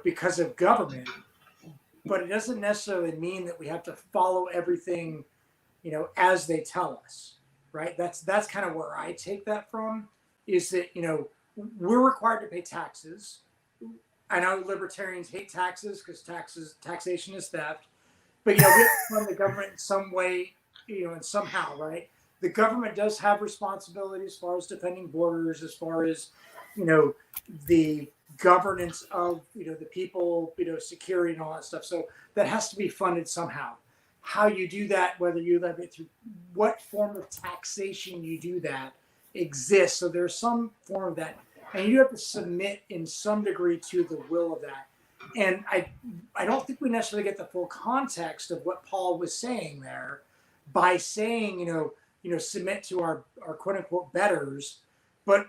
because of government, but it doesn't necessarily mean that we have to follow everything, as they tell us, right? That's kind of where I take that from, is that, we're required to pay taxes. I know libertarians hate taxes because taxation is theft, but we have to fund the government in some way, and somehow, right? The government does have responsibility as far as defending borders, as far as, you know, the governance of, the people, security and all that stuff. So that has to be funded somehow. How you do that, whether you levy it through what form of taxation you do that, exists. So there's some form of that, and you have to submit in some degree to the will of that. And I don't think we necessarily get the full context of what Paul was saying there by saying, submit to our quote unquote betters. But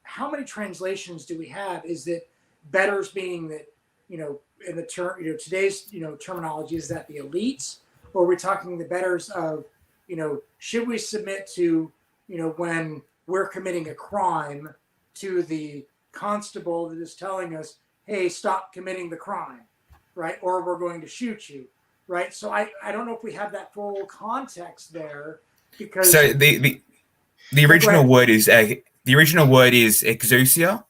how many translations do we have? Is that betters being that, in the term, today's, terminology, is that the elites, or are we talking the betters of, should we submit to, when we're committing a crime, to the constable that is telling us, hey, stop committing the crime, right? Or we're going to shoot you, right? So I don't know if we have that full context there, because. So the original word is exousia,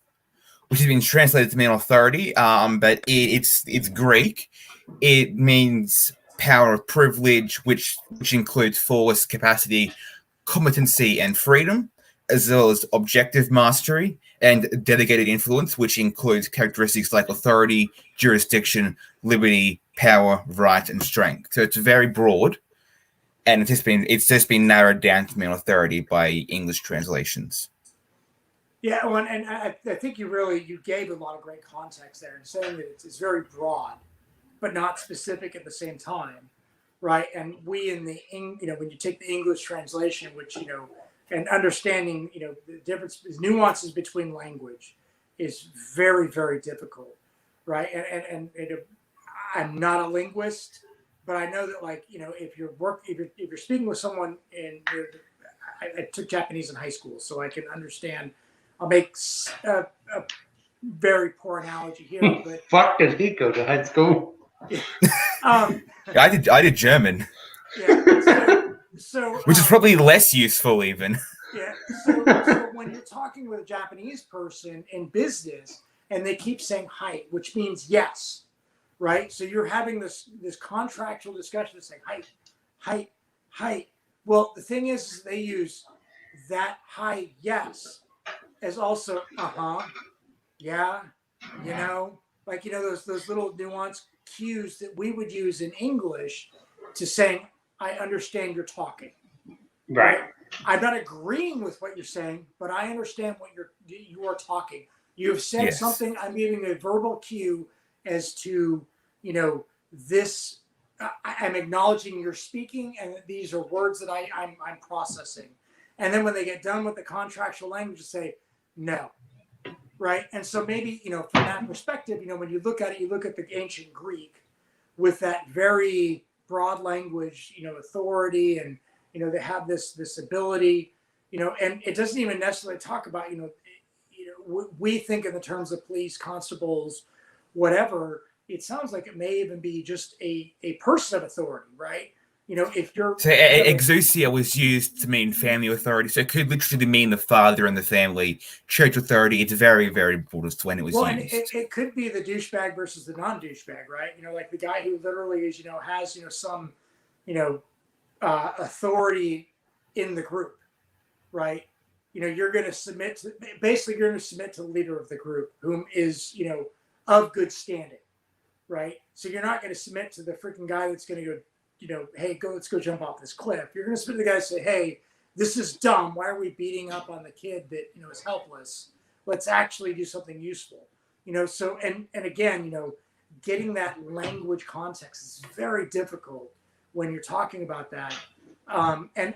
which has been translated to mean authority, but it's Greek. It means power of privilege, which includes force, capacity, competency, and freedom, as well as objective mastery and delegated influence, which includes characteristics like authority, jurisdiction, liberty, power, right, and strength. So it's very broad, and it's just been narrowed down to mean authority by English translations. Yeah, well, and I think you gave a lot of great context there in saying that it's very broad, but not specific at the same time, right? And we in the when you take the English translation, which and understanding the difference, nuances between language, is very, very difficult, right? And I'm not a linguist, but I know that, like, if you're speaking with someone I took Japanese in high school, so I can understand. I'll make a very poor analogy here, but fuck did he go to high school? Yeah. I did German. Yeah. So which is probably less useful even. Yeah. So when you're talking with a Japanese person in business and they keep saying height, which means yes, right? So you're having this contractual discussion saying height. Well, the thing is they use that high yes as also yeah, like those little nuanced cues that we would use in English to saying, I understand you're talking. Right. I'm not agreeing with what you're saying, but I understand what you are talking. You have said something. I'm giving a verbal cue as to, this. I'm acknowledging you're speaking, and that these are words that I'm processing. And then when they get done with the contractual language, say no, right? And so maybe from that perspective, when you look at it, you look at the ancient Greek with that very broad language, authority, and they have this ability, and it doesn't even necessarily talk about, we think in the terms of police, constables, whatever. It sounds like it may even be just a person of authority, right? If you're exousia was used to mean family authority, so it could literally mean the father in the family. Church authority, it's very, very broad as to when it was used. And it could be the douchebag versus the non-douchebag, right? Like the guy who literally is, has some, authority in the group, right? You're going to submit to the leader of the group, whom is of good standing, right? So you're not going to submit to the freaking guy that's going to go, hey, let's go jump off this cliff. You're going to submit to the guy and say, hey, this is dumb. Why are we beating up on the kid that is helpless? Let's actually do something useful. So and again, getting that language context is very difficult when you're talking about that. And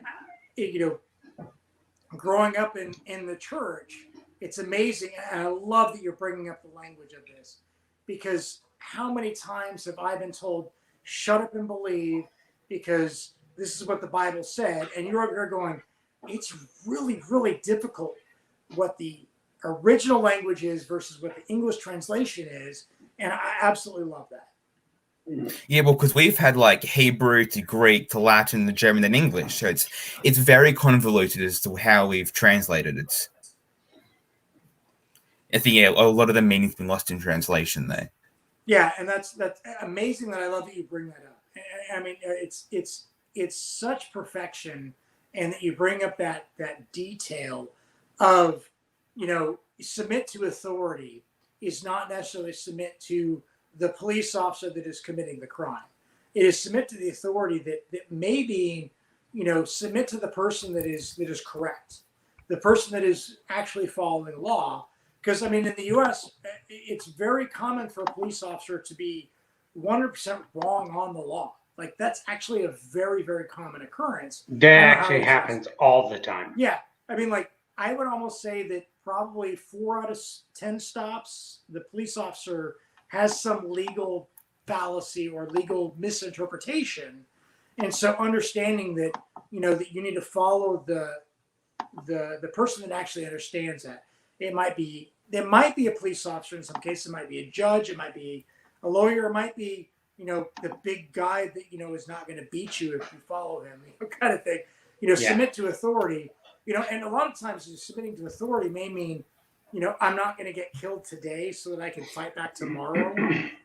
growing up in the church, it's amazing, and I love that you're bringing up the language of this, because how many times have I been told, shut up and believe, because this is what the Bible said, and you're over here going, it's really, really difficult what the original language is versus what the English translation is, And I absolutely love that. Yeah, well, because we've had like Hebrew to Greek to Latin to German and English, so it's very convoluted as to how we've translated it. I think a lot of the meaning's been lost in translation there. Yeah, and that's amazing that I love that you bring that up. I mean, it's such perfection, and that you bring up that detail of, submit to authority is not necessarily submit to the police officer that is committing the crime. It is submit to the authority that may be, submit to the person that is correct, the person that is actually following law. Because I mean, in the U.S., it's very common for a police officer to be 100% wrong on the law. Like that's actually a very, very common occurrence. That actually happens all the time. Yeah, I mean, like I would almost say that probably 4 out of 10 stops, the police officer has some legal fallacy or legal misinterpretation, and so understanding that that you need to follow the person that actually understands that. There might be a police officer in some cases. It might be a judge. It might be a lawyer. It might be the big guy that is not going to beat you if you follow him, kind of thing. Submit to authority. And a lot of times submitting to authority may mean, I'm not going to get killed today so that I can fight back tomorrow.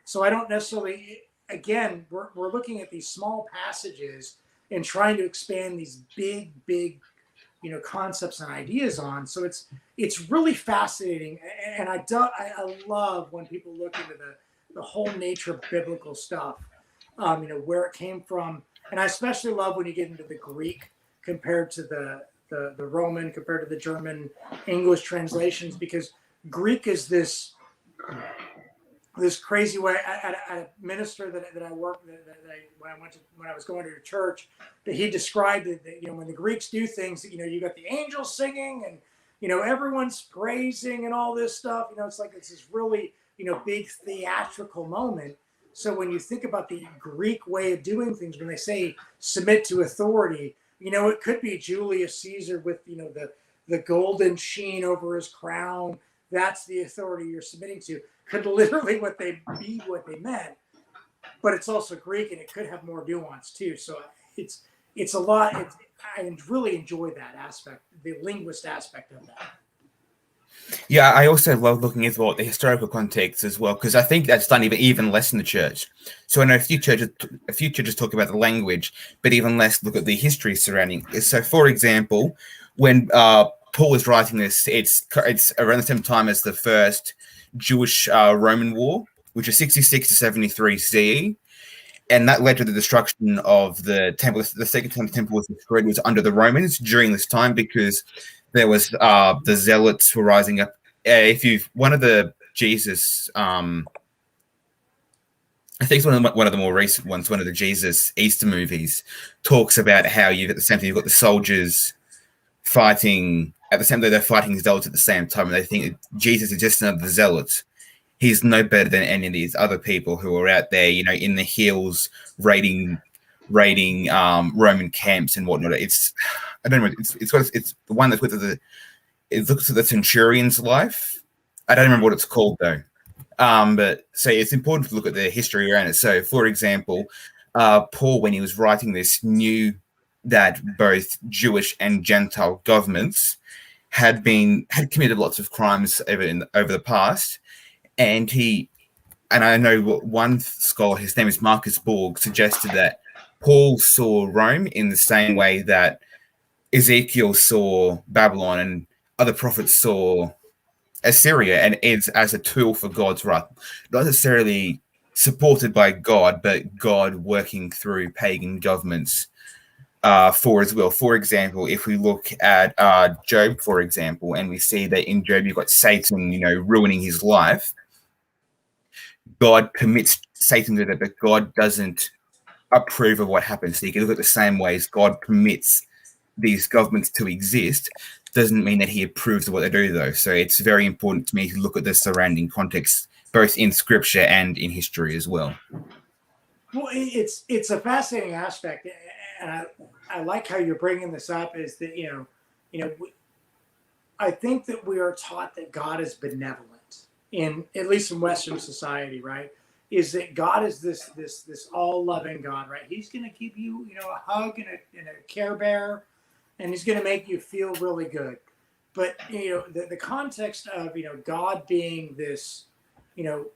So I don't necessarily. Again, we're looking at these small passages and trying to expand these big concepts and ideas on. So it's really fascinating, and I love when people look into the whole nature of biblical stuff, where it came from, and I especially love when you get into the Greek compared to the Roman, compared to the German, English translations, because Greek is this crazy way. I had a minister that I worked when I was going to a church, that he described it that when the Greeks do things, you got the angels singing and everyone's praising and all this stuff. It's like it's this really big theatrical moment. So when you think about the Greek way of doing things, when they say submit to authority, it could be Julius Caesar with the golden sheen over his crown. That's the authority you're submitting to. Could literally what they meant, but it's also Greek and it could have more nuance too. So it's a lot. I really enjoy that aspect, the linguist aspect of that. Yeah, I also love looking at the historical context as well, because I think that's done even less in the church. So I know a few churches talk about the language, but even less look at the history surrounding it. So, for example, when Paul was writing this, it's around the same time as the first Jewish-Roman War, which is 66 to 73 CE, and that led to the destruction of the temple. The Second Temple was destroyed. Was under the Romans during this time because there was the Zealots were rising up. One of the Jesus, I think it's one of the more recent ones, one of the Jesus Easter movies, talks about how you've got the soldiers fighting at the same time. They're fighting Zealots at the same time, and they think Jesus is just another Zealot. He's no better than any of these other people who are out there, in the hills raiding Roman camps and whatnot. I don't know. It's the one that's it looks at the centurion's life. I don't remember what it's called though. But so it's important to look at the history around it. So, for example, Paul, when he was writing this, knew that both Jewish and Gentile governments had committed lots of crimes over the past, and I know one scholar, his name is Marcus Borg, suggested that Paul saw Rome in the same way that Ezekiel saw Babylon and other prophets saw Assyria, and it's as a tool for God's wrath, not necessarily supported by God, but God working through pagan governments for as well. For example, if we look at Job, for example, and we see that in Job you've got Satan, ruining his life. God permits Satan to do that, but God doesn't approve of what happens. So you can look at the same ways God permits these governments to exist. Doesn't mean that he approves of what they do, though. So it's very important to me to look at the surrounding context, both in scripture and in history as well. Well, it's a fascinating aspect, and I like how you're bringing this up. Is that I think that we are taught that God is benevolent, in at least in Western society, right, is that God is this all loving God, right? He's going to give you, a hug and a care bear, and he's going to make you feel really good. But the context of God being this,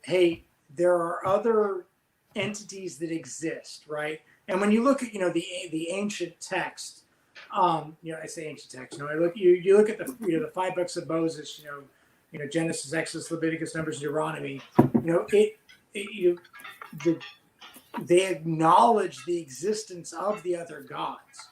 hey, there are other entities that exist, right? And when you look at the ancient text, I say ancient text. I look you look at the 5 books of Moses, Genesis, Exodus, Leviticus, Numbers, Deuteronomy. They acknowledge the existence of the other gods,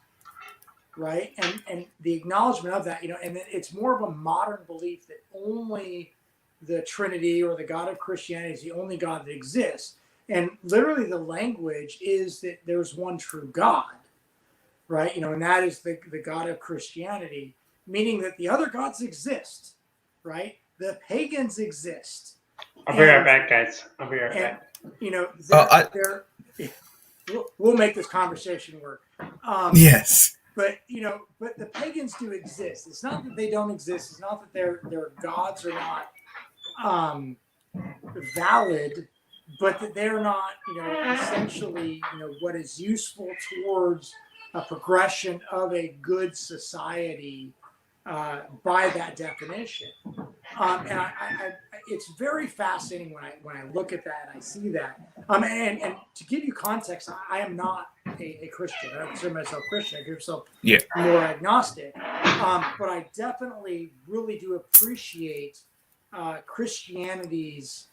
right? And the acknowledgement of that, and it's more of a modern belief that only the Trinity or the God of Christianity is the only God that exists. And literally the language is that there's one true God, right? And that is the God of Christianity, meaning that the other gods exist, right? The pagans exist. I'll be right back, guys. I'll be right back. We'll make this conversation work. Yes. But but the pagans do exist. It's not that they don't exist. It's not that their gods are not valid, but that they're not essentially what is useful towards a progression of a good society by that definition. And it's very fascinating when I look at that and I see that. And to give you context, I am not a Christian. I don't consider myself Christian. I consider myself more agnostic. But I definitely really do appreciate Christianity's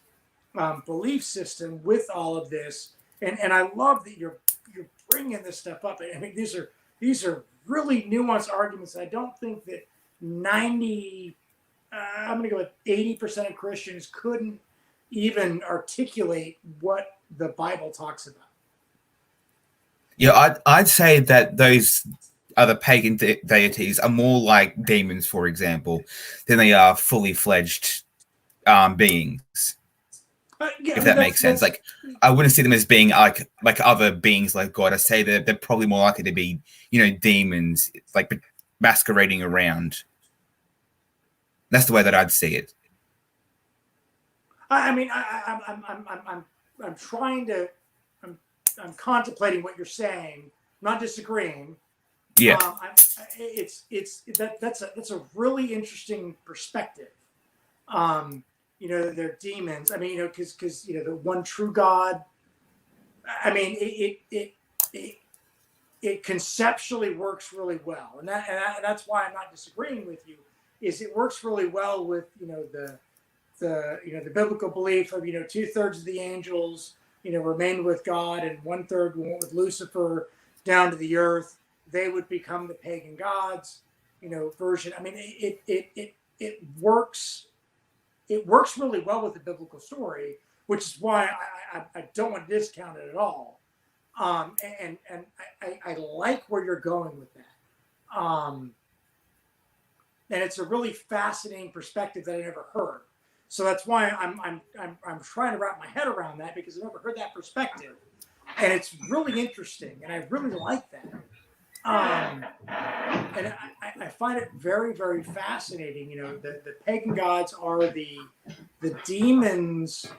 belief system with all of this. And I love that you're bringing this stuff up. I mean, these are really nuanced arguments. I don't think that I'm going to go with 80% of Christians couldn't even articulate what the Bible talks about. Yeah, I'd say that those other pagan deities are more like demons, for example, than they are fully fledged beings. If that makes sense. Like, I wouldn't see them as being like other beings like God. I say that they're probably more likely to be, demons, like masquerading around. That's the way that I'd see it. I mean, I'm trying to, I'm contemplating what you're saying. I'm not disagreeing. Yeah. That's a really interesting perspective. They're demons. I mean, because the one true God. I mean, it conceptually works really well, and that's why I'm not disagreeing with you. Is it works really well with the biblical belief of 2/3 of the angels remained with God and 1/3 went with Lucifer down to the earth. They would become the pagan gods, version. I mean, it works. It works really well with the biblical story, which is why I don't want to discount it at all. And I like where you're going with that. And it's a really fascinating perspective that I never heard. So that's why I'm trying to wrap my head around that, because I never heard that perspective, and it's really interesting, and I really like that. And I find it very, very fascinating. The pagan gods are the demons,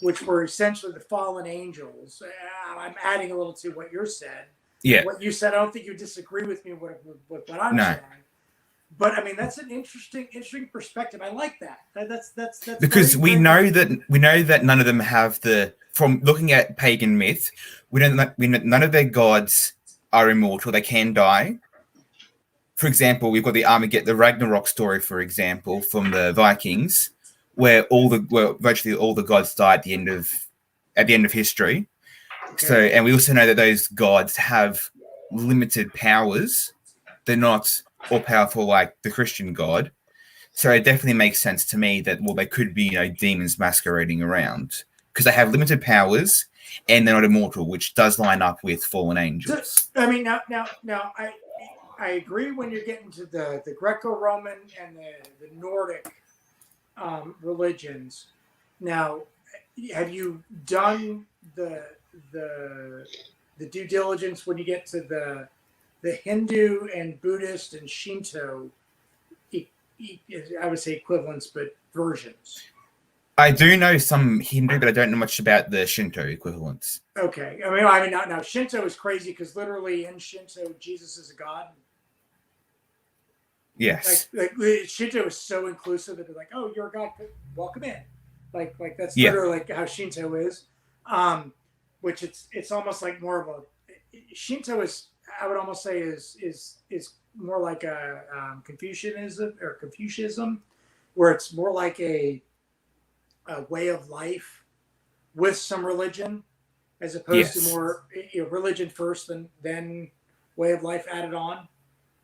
which were essentially the fallen angels. I'm adding a little to what you said. Yeah. What you said, I don't think you disagree with me with what I'm saying. But I mean, that's an interesting perspective. I like that. That's because very, we very know that none of them have from looking at pagan myth, we know none of their gods are immortal. They can die. For example, we've got the Ragnarok story, for example, from the Vikings, where virtually all the gods die at the end of history. Okay. So, and we also know that those gods have limited powers. They're not all powerful like the Christian God. So it definitely makes sense to me that they could be demons masquerading around, because they have limited powers and they're not immortal, which does line up with fallen angels. I mean, now I agree when you're getting to the Greco-Roman and the Nordic religions. Now, have you done the due diligence when you get to the Hindu and Buddhist and Shinto? I would say equivalents, but versions. I do know some Hindu, but I don't know much about the Shinto equivalents. Okay. I mean, now Shinto is crazy because literally in Shinto, Jesus is a god. Yes. Like Shinto is so inclusive that they're like, oh, you're a god, welcome in. Like that's Yeah. literally like how Shinto is. Which it's almost like more of a Shinto is, I would almost say is more like a Confucianism, where it's more like a way of life with some religion, as opposed to more religion first, then way of life added on.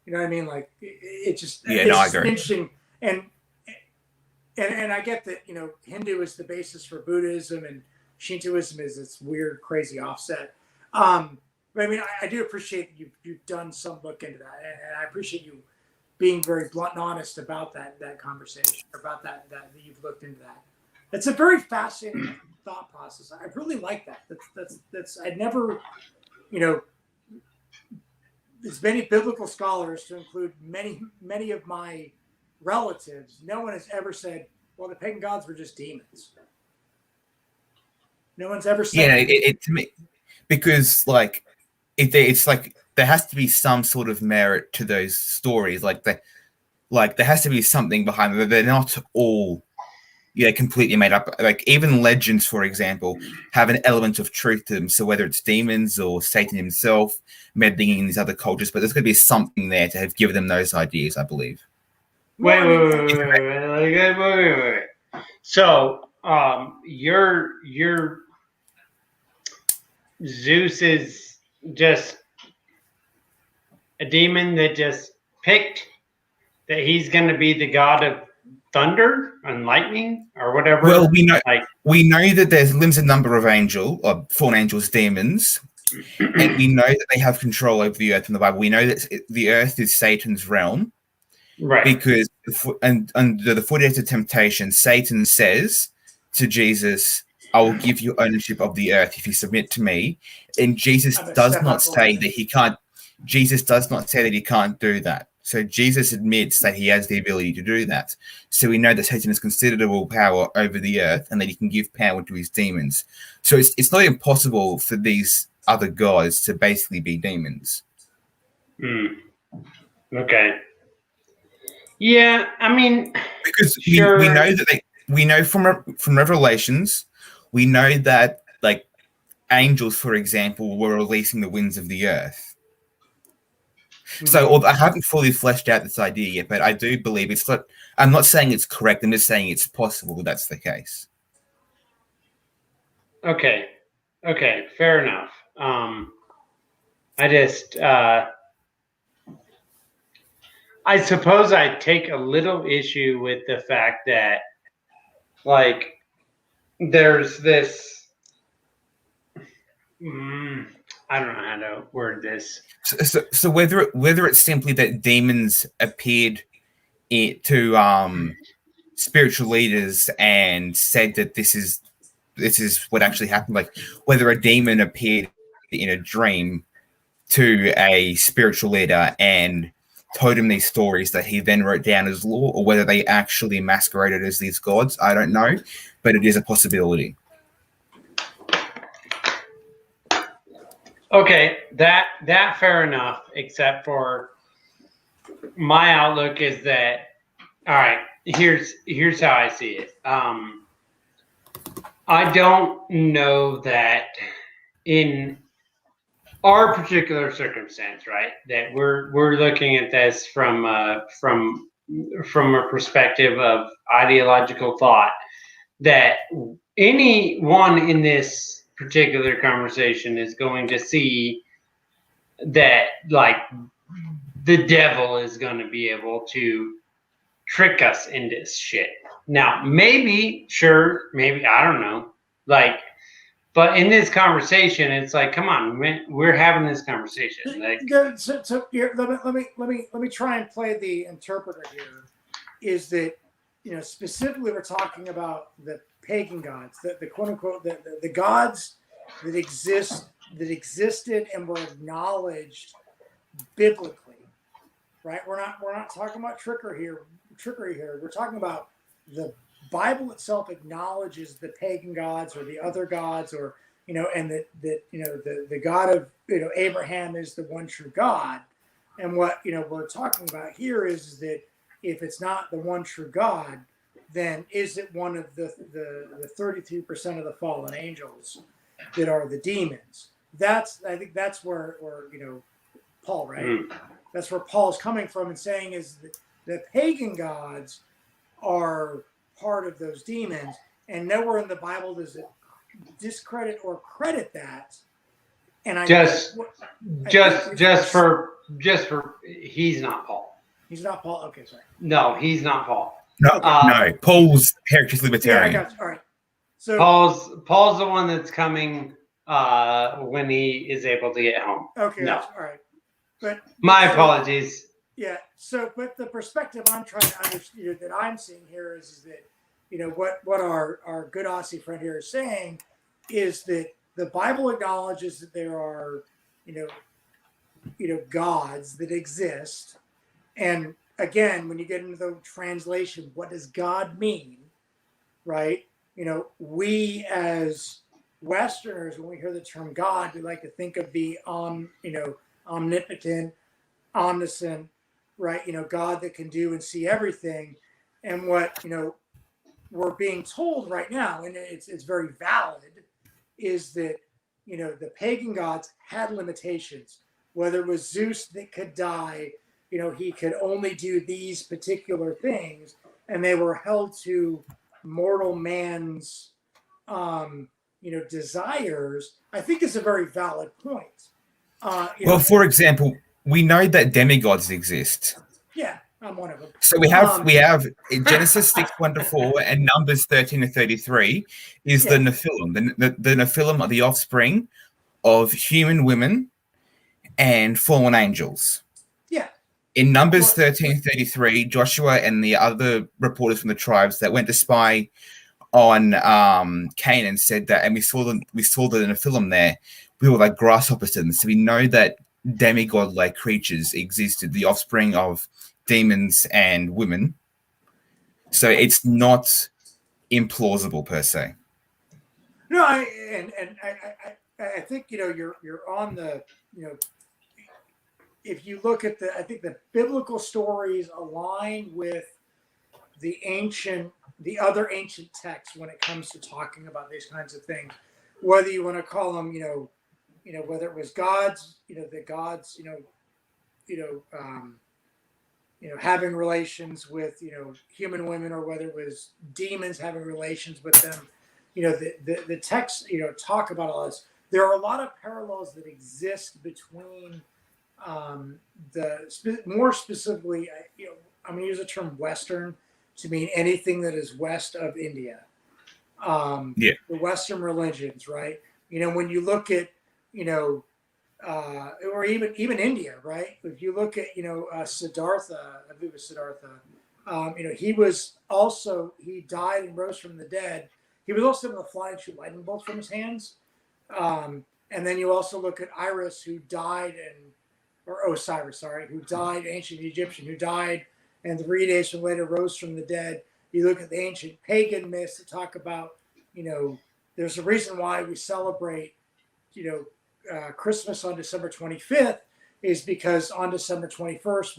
You know what I mean? Like it just I agree. interesting, and I get that Hindu is the basis for Buddhism and Shintoism is its weird, crazy offset. But I mean, I do appreciate that you've done some look into that, and I appreciate you being very blunt and honest about that conversation, about that you've looked into that. It's a very fascinating thought process. I really like that. That's I'd never, as many biblical scholars, to include many of my relatives, no one has ever said, well, the pagan gods were just demons. No one's ever said it to me, because like it's like there has to be some sort of merit to those stories. Like there has to be something behind them. They're not all completely made up. Like even legends, for example, have an element of truth to them. So whether it's demons or Satan himself meddling in these other cultures, but there's going to be something there to have given them those ideas, I believe. Wait. So, your Zeus is just a demon that just picked that he's going to be the god of thunder and lightning or whatever. Well, we know that there's a limited number of fallen angels, demons, and we know that they have control over the earth in the Bible. We know that the earth is Satan's realm. Right. Because under the 40 days of temptation, Satan says to Jesus, I will give you ownership of the earth if you submit to me. And Jesus does not say that he can't. Jesus does not say that he can't do that. So Jesus admits that he has the ability to do that. So we know that Satan has considerable power over the earth and that he can give power to his demons. So it's not impossible for these other gods to basically be demons. Okay. Yeah, I mean, because sure. we know that we know from Revelations, we know that like angels, for example, were releasing the winds of the earth. Mm-hmm. So I haven't fully fleshed out this idea yet, but I do believe it's not. I'm not saying it's correct. I'm just saying it's possible that's the case. Okay, fair enough. I suppose I take a little issue with the fact that, like, there's this. I don't know how to word this. So whether it's simply that demons appeared to spiritual leaders and said that this is what actually happened, like whether a demon appeared in a dream to a spiritual leader and told him these stories that he then wrote down as law, or whether they actually masqueraded as these gods, I don't know, but it is a possibility. Okay, that fair enough, except for my outlook is that, all right, here's how I see it. I don't know that in our particular circumstance, right, that we're looking at this from a perspective of ideological thought, that anyone in this particular conversation is going to see that, like, the devil is going to be able to trick us in this shit. Now, maybe, I don't know, like, but in this conversation, it's like, come on, we're having this conversation. Like, so here, let me try and play the interpreter here. Is that, specifically we're talking about the pagan gods, the quote unquote the gods that existed and were acknowledged biblically, right? We're not talking about trickery here. We're talking about the Bible itself acknowledges the pagan gods or the other gods, or and that the God of Abraham is the one true God. And what we're talking about here is that if it's not the one true God, then is it one of the 33% of the fallen angels that are the demons? I think that's where Paul, right? Mm. That's where Paul's coming from and saying is that the pagan gods are part of those demons, and nowhere in the Bible does it discredit or credit that. And just for he's not Paul. He's not Paul. Okay, sorry. No, he's not Paul. No, no. Paul's heritage libertarian. Yeah, I got you. All right. So Paul's the one that's coming when he is able to get home. Okay, no. All right. But my apologies. Yeah. So, but the perspective I'm trying to understand that I'm seeing here is that what our good Aussie friend here is saying is that the Bible acknowledges that there are gods that exist, and again, when you get into the translation, what does God mean, right? We as Westerners, when we hear the term God, we like to think of the omnipotent, omniscient, right? God that can do and see everything. And what we're being told right now, and it's very valid, is that the pagan gods had limitations. Whether it was Zeus that could die, he could only do these particular things, and they were held to mortal man's desires. I think is a very valid point. Well, for example, we know that demigods exist. Yeah, I'm one of them. So we have in Genesis 6:1-4 and Numbers 13-33 is the Nephilim. The Nephilim are the offspring of human women and fallen angels. Yeah. In Numbers 13:33, Joshua and the other reporters from the tribes that went to spy on Canaan said that, and we saw the Nephilim there. We were like grasshoppers to them. So we know that demigod-like creatures existed, the offspring of demons and women. So it's not implausible per se. No, I think you're on the if you look at I think the biblical stories align with the other ancient texts when it comes to talking about these kinds of things. Whether you want to call them, whether it was gods, the gods, having relations with, human women, or whether it was demons having relations with them, the texts, talk about all this. There are a lot of parallels that exist between more specifically, I'm going to use the term Western to mean anything that is west of India. The Western religions, right? When you look at, or even India, right? If you look at, Siddhartha, I believe it was Siddhartha, he died and rose from the dead. He was also able to fly and shoot lightning bolts from his hands. And then you also look at Iris, who died Osiris, who died, ancient Egyptian, who died, and 3 days later rose from the dead. You look at the ancient pagan myths that talk about, there's a reason why we celebrate, Christmas on December 25th, is because on December 21st,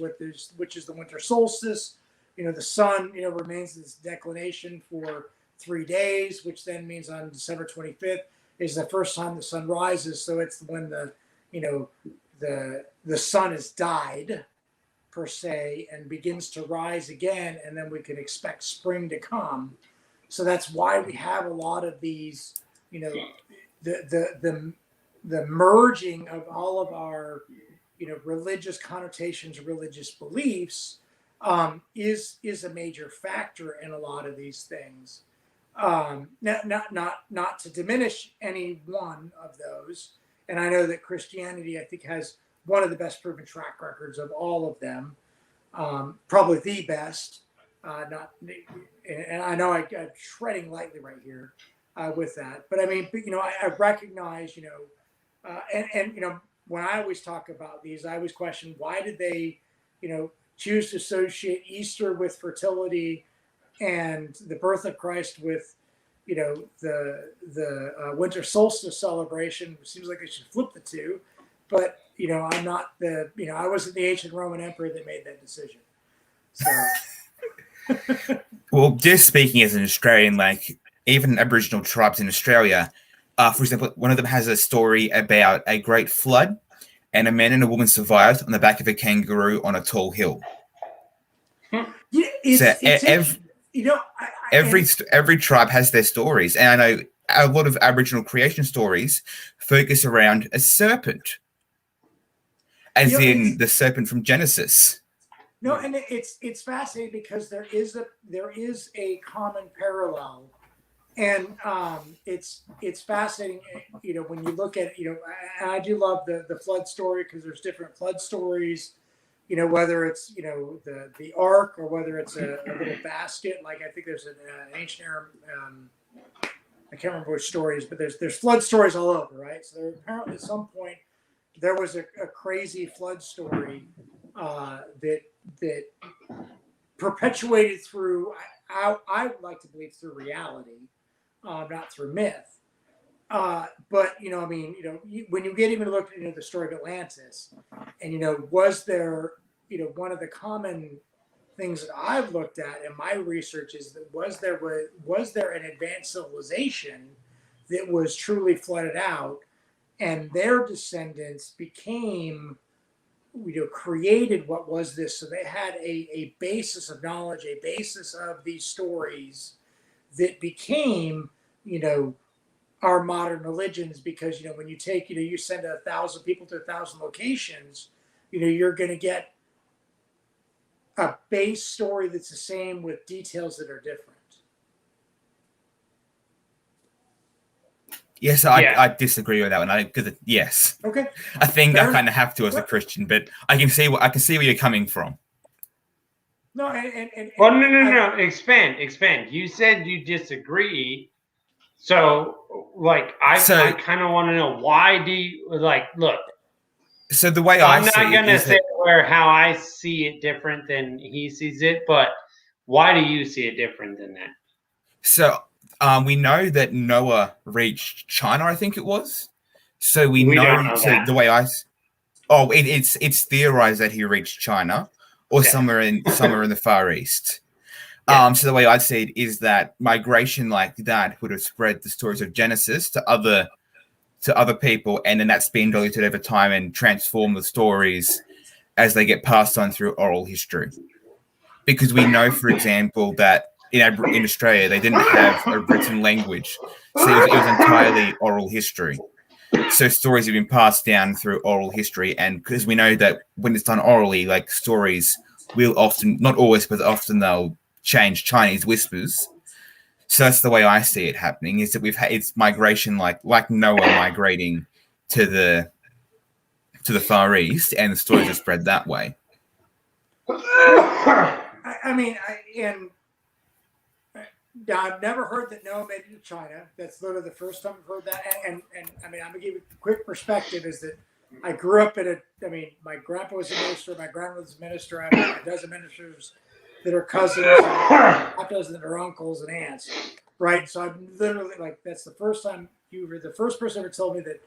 which is the winter solstice, the sun, remains in this declination for 3 days, which then means on December 25th is the first time the sun rises. So it's when the sun has died, per se, and begins to rise again, and then we can expect spring to come. So that's why we have a lot of these, the merging of all of our, religious connotations, religious beliefs, is a major factor in a lot of these things. Not to diminish any one of those, and I know that Christianity, I think, has one of the best proven track records of all of them, probably the best. And I know I'm treading lightly right here with that, but I mean, I recognize, when I always talk about these, I always question, why did they, choose to associate Easter with fertility, and the birth of Christ with, the winter solstice celebration. It seems like I should flip the two, but I'm not I wasn't the ancient Roman emperor that made that decision. So. Well, just speaking as an Australian, like even Aboriginal tribes in Australia, for example, one of them has a story about a great flood, and a man and a woman survived on the back of a kangaroo on a tall hill. Yeah, every tribe has their stories, and I know a lot of Aboriginal creation stories focus around a serpent, as in the serpent from Genesis. No, and it's fascinating because there is a common parallel, and it's fascinating. When you look at and I do love the flood story because there's different flood stories. Whether it's the ark or whether it's a little basket. Like I think there's an ancient Arab. I can't remember which stories, but there's flood stories all over, right? So there apparently at some point there was a crazy flood story that perpetuated through, I would like to believe, through reality, not through myth. But when you get even looked into the story of Atlantis, and was there, one of the common things that I've looked at in my research is that was there an advanced civilization that was truly flooded out, and their descendants became, created what was this. So they had a basis of knowledge, a basis of these stories that became, our modern religions. Because, when you take, you send 1,000 people to 1,000 locations, you're going to get a base story that's the same with details that are different. Yes, I disagree with that one. Because yes, okay, I think fair I kind of have to as a Christian, but I can see where you're coming from. No, no. Expand. You said you disagree, so I kind of want to know, why do you look? So the way I'm I not see going to it say where how I see it different than he sees it, but why do you see it different than that? So we know that Noah reached China, I think it was. So we know that. The way it's theorized that he reached China or somewhere in the Far East. Yeah. So the way I see it is that migration like that would have spread the stories of Genesis to other people, and then that's been diluted over time and transformed the stories as they get passed on through oral history. Because we know, for example, that in Australia they didn't have a written language, so it was entirely oral history. So stories have been passed down through oral history, and because we know that when it's done orally, like stories will often, not always, but often they'll change Chinese whispers. So that's the way I see it happening, is that it's migration like Noah migrating to the Far East, and the stories are spread that way. I've never heard that Noah made it to China. That's literally the first time I've heard that. And I'm going to give you a quick perspective, is that I grew up my grandpa was a minister, my grandmother was a minister. I have a dozen ministers that are cousins, and half a dozen that are uncles and aunts, right? So I'm literally that's the first time you were the first person ever told me that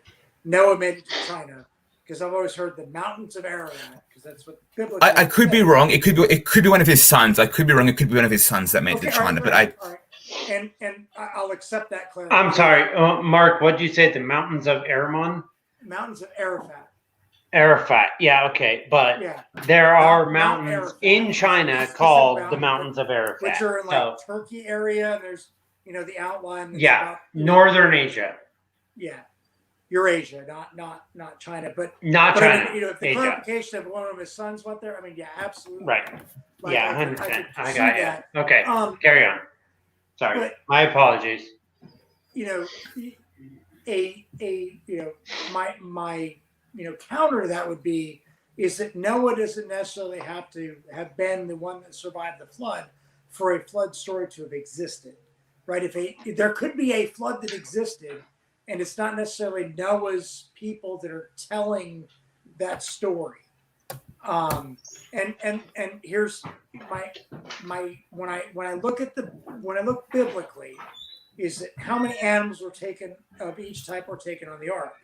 Noah made it to China, because I've always heard the mountains of Ararat, because that's what biblical. I could be wrong. It could be one of his sons. I could be wrong. It could be one of his sons that made it to China. All right. And I'll accept that clarification. I'm sorry, Mark. What did you say? The mountains of Aramon? Mountains of Arafat. Arafat, yeah, okay, but there are mountains in China called the Mountains of Arafat, which are in Turkey area. There's the outline. About, Northern Asia. Yeah, Eurasia, not China, but not China. If the clarification of one of his sons went there, absolutely. Right. 100%. I got that. Okay, carry on. Sorry, but, my apologies. My counter to that would be is that Noah doesn't necessarily have to have been the one that survived the flood for a flood story to have existed, right? If there could be a flood that existed, and it's not necessarily Noah's people that are telling that story. And here's my when I look biblically, is that how many animals were taken of each type were taken on the ark?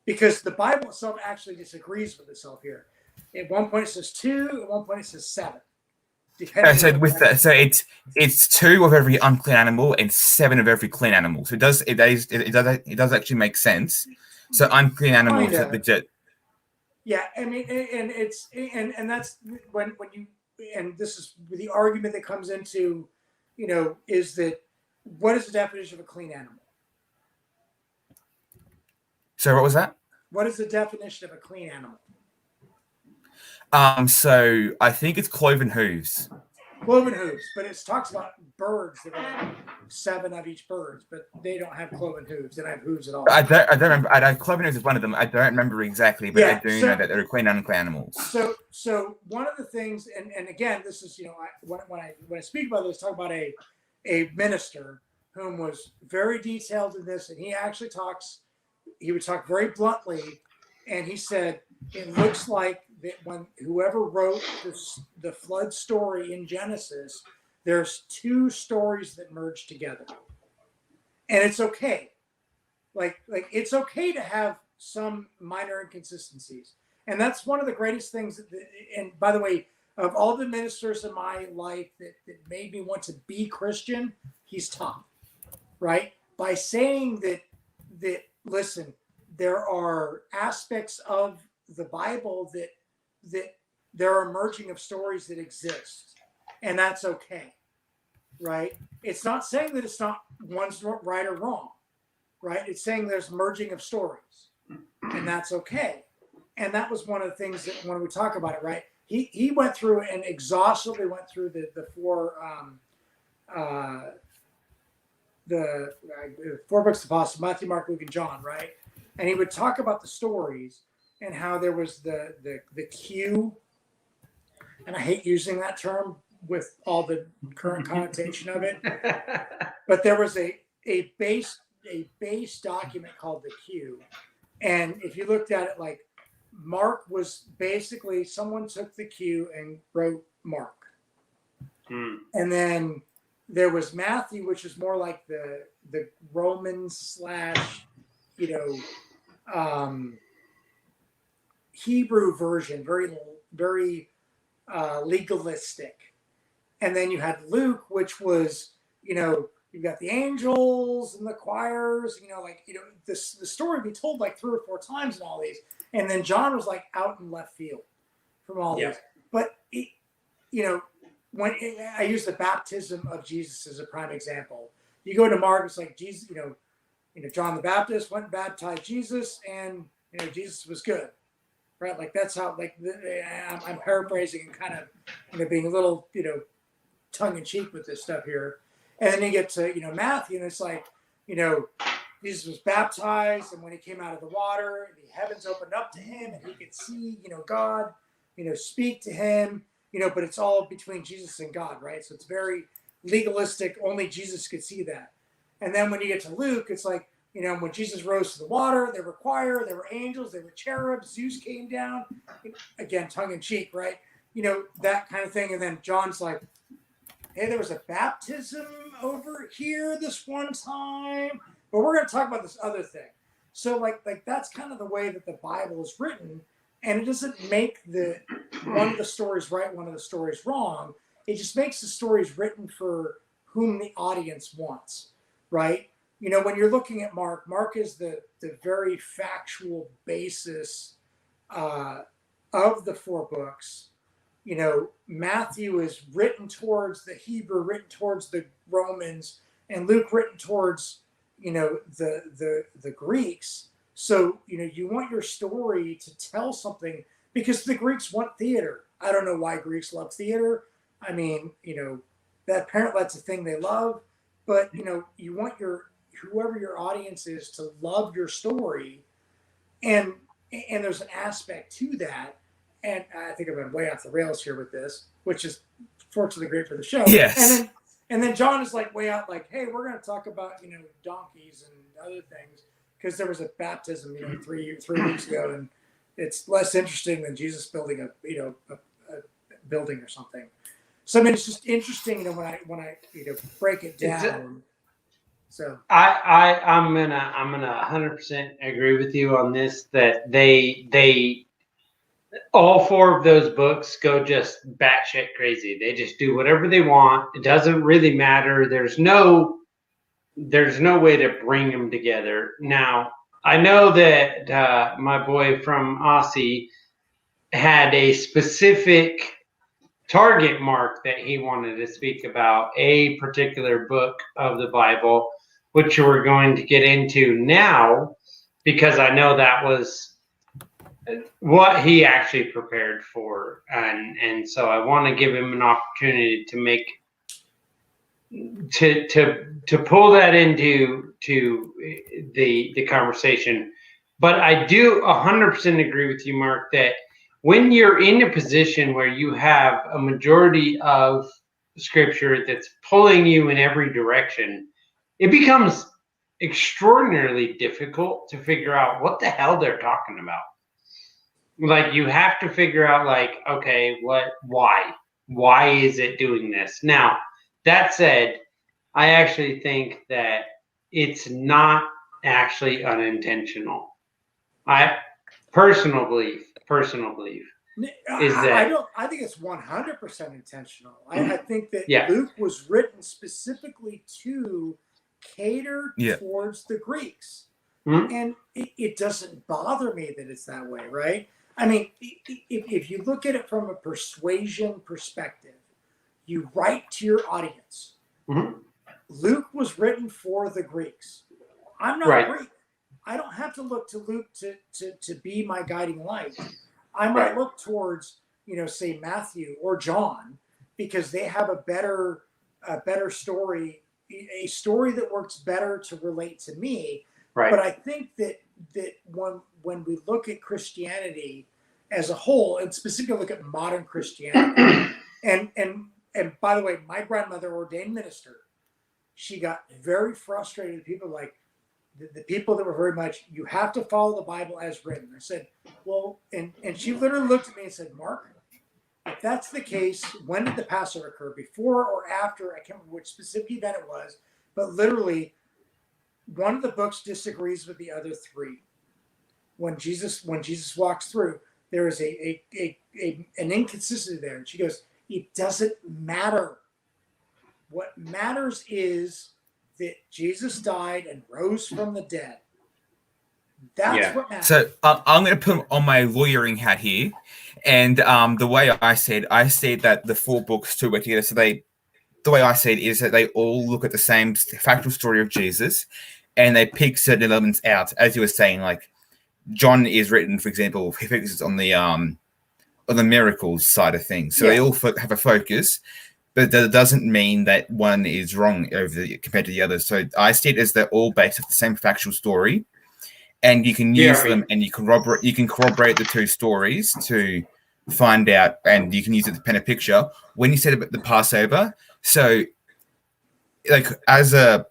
Because the Bible itself actually disagrees with itself here. At one point it says 2, at one point it says 7. So with that, so it's 2 of every unclean animal and 7 of every clean animal. So it does actually make sense. So unclean animals, yeah, I mean, and that's when you, and this is the argument that comes into, is that what is the definition of a clean animal? So what was that? What is the definition of a clean animal? So I think it's cloven hooves. Cloven hooves, but it talks about birds that are 7 of each birds, but they don't have cloven hooves. They don't have hooves at all. I don't remember. Cloven hooves is one of them. I don't remember exactly, but I do know that they're clean and unclean animals. So one of the things, and again, this is when I speak about this, talk about a minister whom was very detailed in this, and he actually he would talk very bluntly, and he said it looks like that when whoever wrote the flood story in Genesis, there's 2 stories that merge together, and it's okay. Like it's okay to have some minor inconsistencies, and that's one of the greatest things. And by the way, of all the ministers in my life that made me want to be Christian, he's top, right? By saying that listen, there are aspects of the Bible that there are merging of stories that exist, and that's okay, right? It's not saying that one's right or wrong, right? It's saying there's merging of stories, and that's okay. And that was one of the things that when we talk about it, right? He went through and exhaustively went through the 4 books of the Apostles, Matthew, Mark, Luke, and John, right? And he would talk about the stories and how there was the queue, and I hate using that term with all the current connotation of it, but there was a base document called the queue, and if you looked at it, like Mark was basically someone took the queue and wrote Mark, and then there was Matthew, which is more like the Roman / Hebrew version, very very legalistic. And then you had Luke, which was, you've got the angels and the choirs, the story would be told like 3 or 4 times in all these. And then John was like out in left field from all these. But, when I use the baptism of Jesus as a prime example, you go to Mark, it's like Jesus, John the Baptist went and baptized Jesus, and, Jesus was good. Right, like that's how. Like I'm paraphrasing and kind of, being a little, tongue in cheek with this stuff here. And then you get to, Matthew, and it's like, Jesus was baptized, and when he came out of the water, the heavens opened up to him, and he could see, God, speak to him, But it's all between Jesus and God, right? So it's very legalistic. Only Jesus could see that. And then when you get to Luke, it's like, when Jesus rose to the water, there were choir, there were angels, there were cherubs, Zeus came down. Again, tongue in cheek, right? That kind of thing. And then John's like, hey, there was a baptism over here this one time, but we're going to talk about this other thing. So like that's kind of the way that the Bible is written, and it doesn't make one of the stories right, one of the stories wrong. It just makes the stories written for whom the audience wants, right? When you're looking at Mark is the very factual basis of the 4 books. Matthew is written towards the Hebrew, written towards the Romans, and Luke written towards, the Greeks. So, you want your story to tell something, because the Greeks want theater. I don't know why Greeks love theater. I mean, that apparently that's a thing they love, but, you want whoever your audience is to love your story, and there's an aspect to that. And I think I've been way off the rails here with this, which is fortunately great for the show. Yes. And then John is like way out, like, hey, we're going to talk about donkeys and other things, because there was a baptism 3 weeks ago, and it's less interesting than Jesus building a building or something. So I mean, it's just interesting, when I break it down. So I'm gonna 100% agree with you on this, that they all four of those books go just batshit crazy. They just do whatever they want. It doesn't really matter. There's no way to bring them together. Now, I know that my boy from Aussie had a specific target mark that he wanted to speak about, a particular book of the Bible, which we're going to get into now, because I know that was what he actually prepared for, and so I want to give him an opportunity to make to pull that into the conversation. But I do 100% agree with you, Mark, that when you're in a position where you have a majority of scripture that's pulling you in every direction, it becomes extraordinarily difficult to figure out what the hell they're talking about. Like, you have to figure out, like, okay, why is it doing this? Now, that said, I actually think that it's not actually unintentional. I personal belief is that I think it's 100% intentional. I think that Yeah. Luke was written specifically to cater towards the Greeks. And it doesn't bother me that it's that way, right? I mean, if you look at it from a persuasion perspective, you write to your audience. Luke was written for the Greeks. I'm not Greek. I don't have to look to Luke to be my guiding light. I might look towards, say Matthew or John, because they have a better story, a story that works better to relate to me. Right. But I think that when we look at Christianity as a whole, and specifically look at modern Christianity, and by the way, my grandmother, ordained minister, she got very frustrated with people like the people that were very much, you have to follow the Bible as written. I said, well, and she literally looked at me and said, Mark, if that's the case, when did the Passover occur? Before or after? I can't remember which specific event it was, but literally, one of the books disagrees with the other three. When Jesus walks through, there is an inconsistency there. And she goes, it doesn't matter. What matters is that Jesus died and rose from the dead. That's what matters. So I'm going to put on my lawyering hat here. And the way I said that the four books to work together. So the way I see it is that they all look at the same factual story of Jesus, and they pick certain elements out. As you were saying, like John is written, for example, he focuses on the miracles side of things. So they all have a focus, but that doesn't mean that one is wrong compared to the other. So I see it as they're all based off the same factual story, and you can use them, and you can corroborate the two stories to find out, and you can use it to paint a picture. When you said about the Passover, so like as a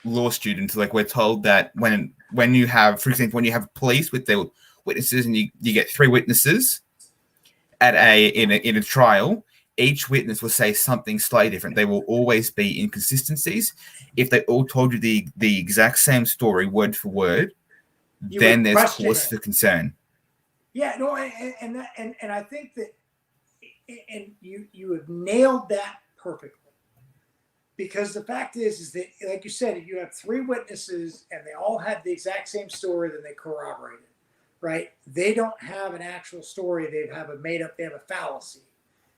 law student, like we're told that when you have, for example, when you have police with their witnesses, and you get three witnesses in a trial, each witness will say something slightly different. There will always be inconsistencies. If they all told you the exact same story word for word, then there's cause for concern. Yeah, no, and I think that, and you have nailed that perfectly. Because the fact is that, like you said, if you have three witnesses and they all had the exact same story, then they corroborate it, right? They don't have an actual story. They have a fallacy,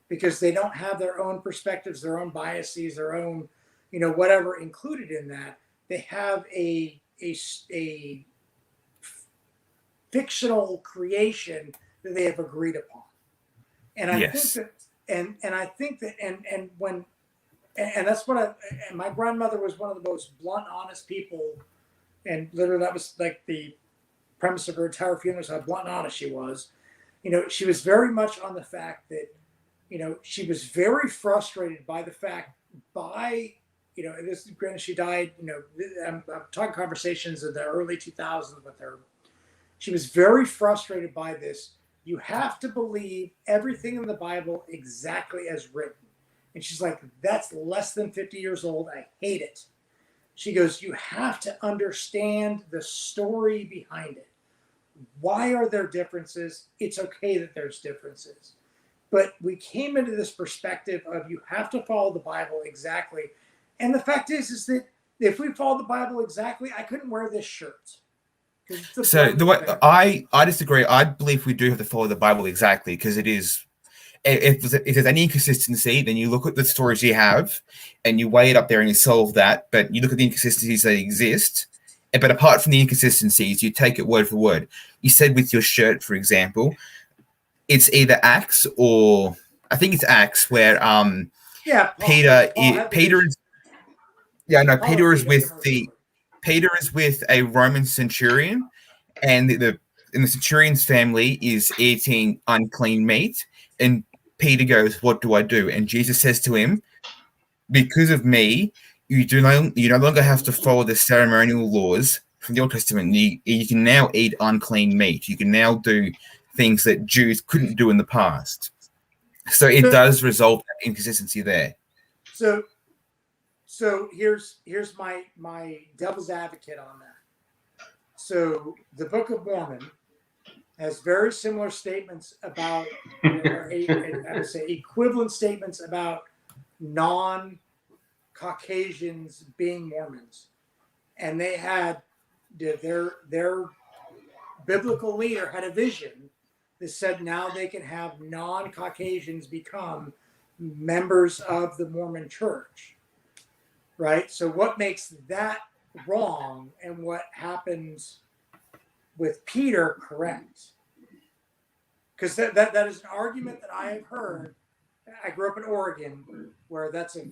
because they don't have their own perspectives, their own biases, their own, whatever included in that. They have a fictional creation that they have agreed upon. And I think that, and I think that, and when, and that's what and my grandmother was one of the most blunt, honest people. And literally that was like the premise of her entire funeral, how blunt and honest she was. She was very much on the fact that, she was very frustrated by the fact granted she died, I'm talking conversations in the early 2000s with her. She was very frustrated by this. You have to believe everything in the Bible exactly as written. And she's like, that's less than 50 years old. I hate it. She goes, you have to understand the story behind it. Why are there differences? It's okay that there's differences. But we came into this perspective of you have to follow the Bible exactly. And the fact is that if we follow the Bible exactly, I couldn't wear this shirt. So the way I disagree. I believe we do have to follow the Bible exactly, because it is. If there's any inconsistency, then you look at the stories you have and you weigh it up there and you solve that. But you look at the inconsistencies that exist. But apart from the inconsistencies, you take it word for word. You said with your shirt, for example, it's either Acts or I think it's Acts where Peter is Peter is with a Roman centurion, and the centurion's family is eating unclean meat, and Peter goes, "What do I do?" And Jesus says to him, "Because of me, you no longer have to follow the ceremonial laws from the Old Testament. You can now eat unclean meat. You can now do things that Jews couldn't do in the past." So it does result in inconsistency there. So here's my devil's advocate on that. So the Book of Mormon has very similar statements about, I would say, equivalent statements about non-Caucasians being Mormons, and they had their biblical leader had a vision that said now they can have non-Caucasians become members of the Mormon Church, right? So what makes that wrong, and what happens with Peter correct? Because that is an argument that I have heard. I grew up in Oregon, where that's a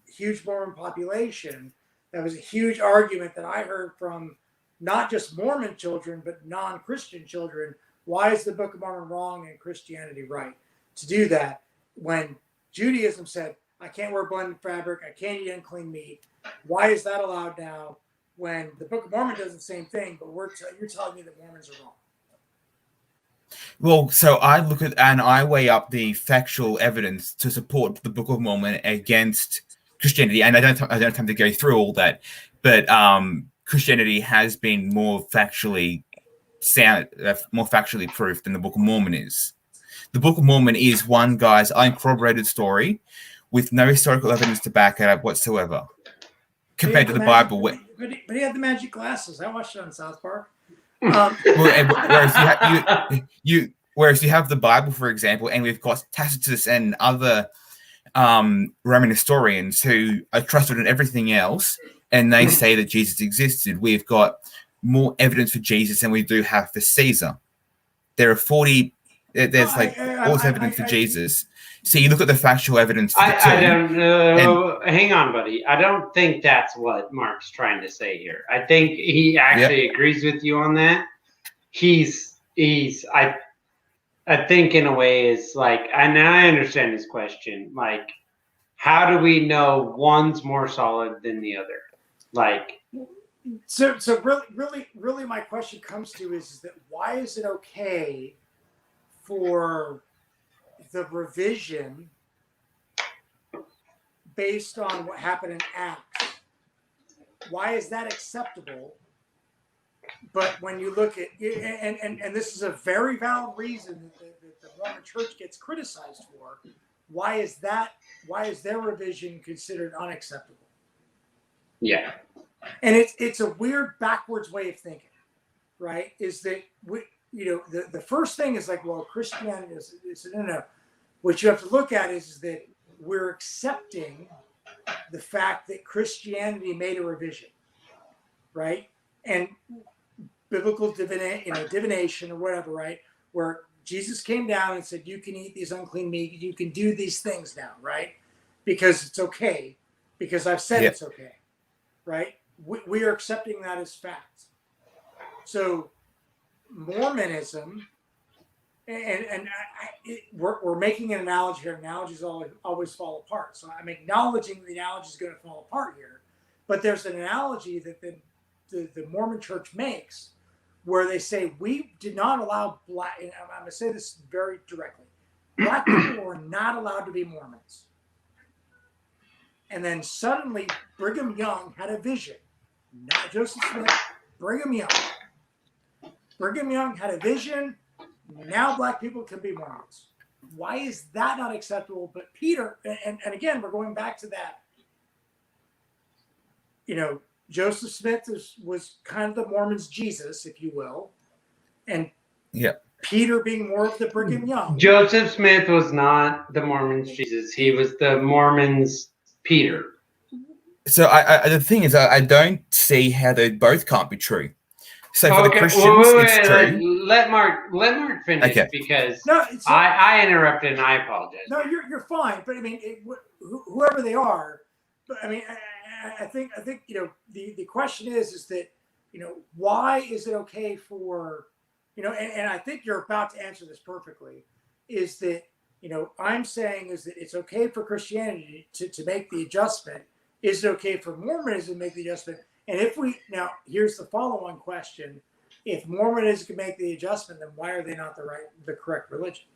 huge Mormon population. That was a huge argument that I heard from not just Mormon children, but non-Christian children. Why is the Book of Mormon wrong and Christianity right to do that? When Judaism said, I can't wear blended fabric, I can't eat unclean meat. Why is that allowed now when the Book of Mormon does the same thing, but you're telling me that Mormons are wrong? Well, so I look at and I weigh up the factual evidence to support the Book of Mormon against Christianity, and I don't have time to go through all that, but Christianity has been more factually proof than the Book of Mormon is. The Book of Mormon is one guy's uncorroborated story with no historical evidence to back it up whatsoever, compared to the Bible. But he had the magic glasses. I watched it on South Park. Whereas you have the Bible, for example, and we've got Tacitus and other Roman historians who are trusted in everything else, and they say that Jesus existed. We've got more evidence for Jesus than we do have for Caesar. There are 40. There's all this evidence for Jesus. So you look at the factual evidence. I don't know. Hang on, buddy. I don't think that's what Mark's trying to say here. I think he actually agrees with you on that. I think in a way is like, and I understand his question. Like, how do we know one's more solid than the other? Like, so really, my question comes to is that why is it okay for the revision based on what happened in Acts? Why is that acceptable? But when you look at and this is a very valid reason that the Mormon Church gets criticized for, why is their revision considered unacceptable? Yeah. And it's a weird backwards way of thinking, right? Is that the first thing is like, well, Christianity is no. What you have to look at is that we're accepting the fact that Christianity made a revision, right? And biblical divination or whatever, right? Where Jesus came down and said, you can eat these unclean meat, you can do these things now, right? Because it's okay, because I've said it's okay, right? We are accepting that as fact. So Mormonism, we're making an analogy here. Analogies always fall apart. So I'm acknowledging the analogy is going to fall apart here. But there's an analogy that the Mormon Church makes where they say we did not allow black. And I'm going to say this very directly: black people were not allowed to be Mormons. And then suddenly Brigham Young had a vision. Not Joseph Smith, Brigham Young. Brigham Young had a vision. Now black people can be Mormons. Why is that not acceptable? But Peter, and again, we're going back to that. Joseph Smith was kind of the Mormons' Jesus, if you will. And Peter being more of the Brigham Young. Joseph Smith was not the Mormons' Jesus. He was the Mormons' Peter. So the thing is, I don't see how they both can't be true. So for the Christians, it's true. Let Mark finish because I interrupted and I apologize. No, you're fine. But I mean, whoever they are, but I mean, I think the question is that why is it okay for and I think you're about to answer this perfectly, is that I'm saying is that it's okay for Christianity to make the adjustment. Is it okay for Mormonism to make the adjustment? And here's the follow-on question: if Mormonism can make the adjustment, then why are they not the correct religion?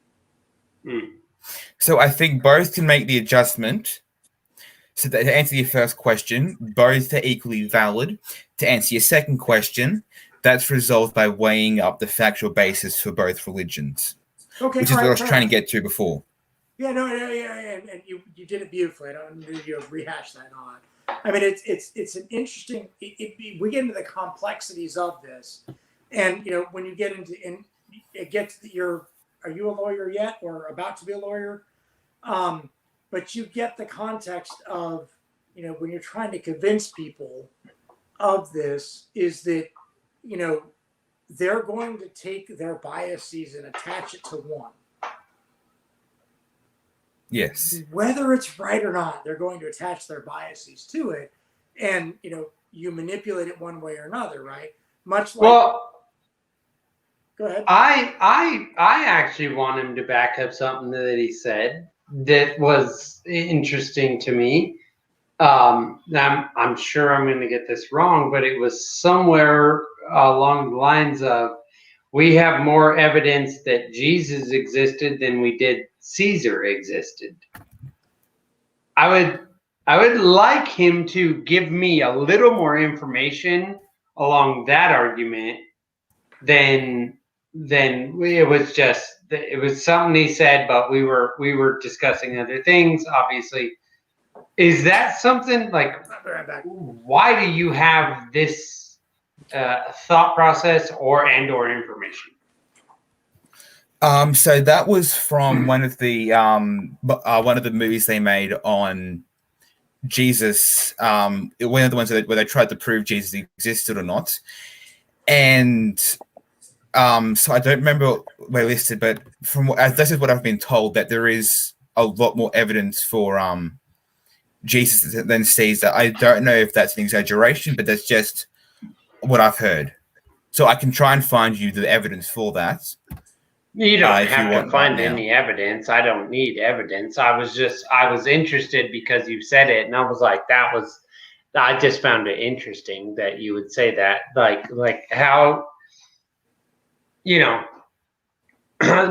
So I think both can make the adjustment. So to answer your first question, both are equally valid. To answer your second question, that's resolved by weighing up the factual basis for both religions, which is what I was trying to get to before. Yeah, and you did it beautifully. I don't need you to rehash that on. I mean, it's an interesting. We get into the complexities of this, and when you get into are you a lawyer yet or about to be a lawyer? But you get the context of when you're trying to convince people of this, is that they're going to take their biases and attach it to one. Yes. Whether it's right or not, they're going to attach their biases to it, and you manipulate it one way or another, right? Much like. Well, go ahead. I actually want him to back up something that he said that was interesting to me. I'm sure I'm going to get this wrong, but it was somewhere along the lines of, we have more evidence that Jesus existed than we did Caesar existed. I would like him to give me a little more information along that argument than it was something he said, but we were discussing other things, obviously. Is that something like, why do you have this thought process or information? So that was from one of the movies they made on Jesus. One of the ones where they tried to prove Jesus existed or not. And so I don't remember where listed, but this is what I've been told, that there is a lot more evidence for Jesus than Caesar. I don't know if that's an exaggeration, but that's just what I've heard. So I can try and find you the evidence for that. You don't have to find any evidence. I don't need evidence. I was interested because you said it, and I was like, I just found it interesting that you would say that. Like how,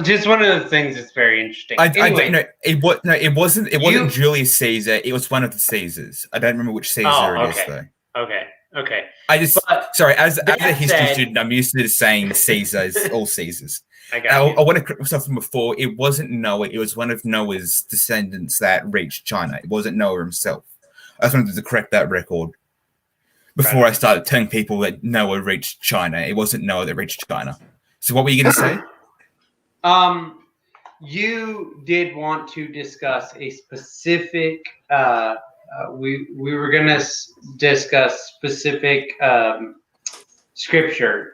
just one of the things that's very interesting. It wasn't Julius Caesar. It was one of the Caesars. I don't remember which Caesar it is though. Okay. As a history student, I'm used to saying Caesars, all Caesars. I want to correct myself from before. It wasn't Noah. It was one of Noah's descendants that reached China. It wasn't Noah himself. I just wanted to correct that record before I started telling people that Noah reached China. It wasn't Noah that reached China. So what were you going to say? You did want to discuss a specific. We were going to discuss specific scripture.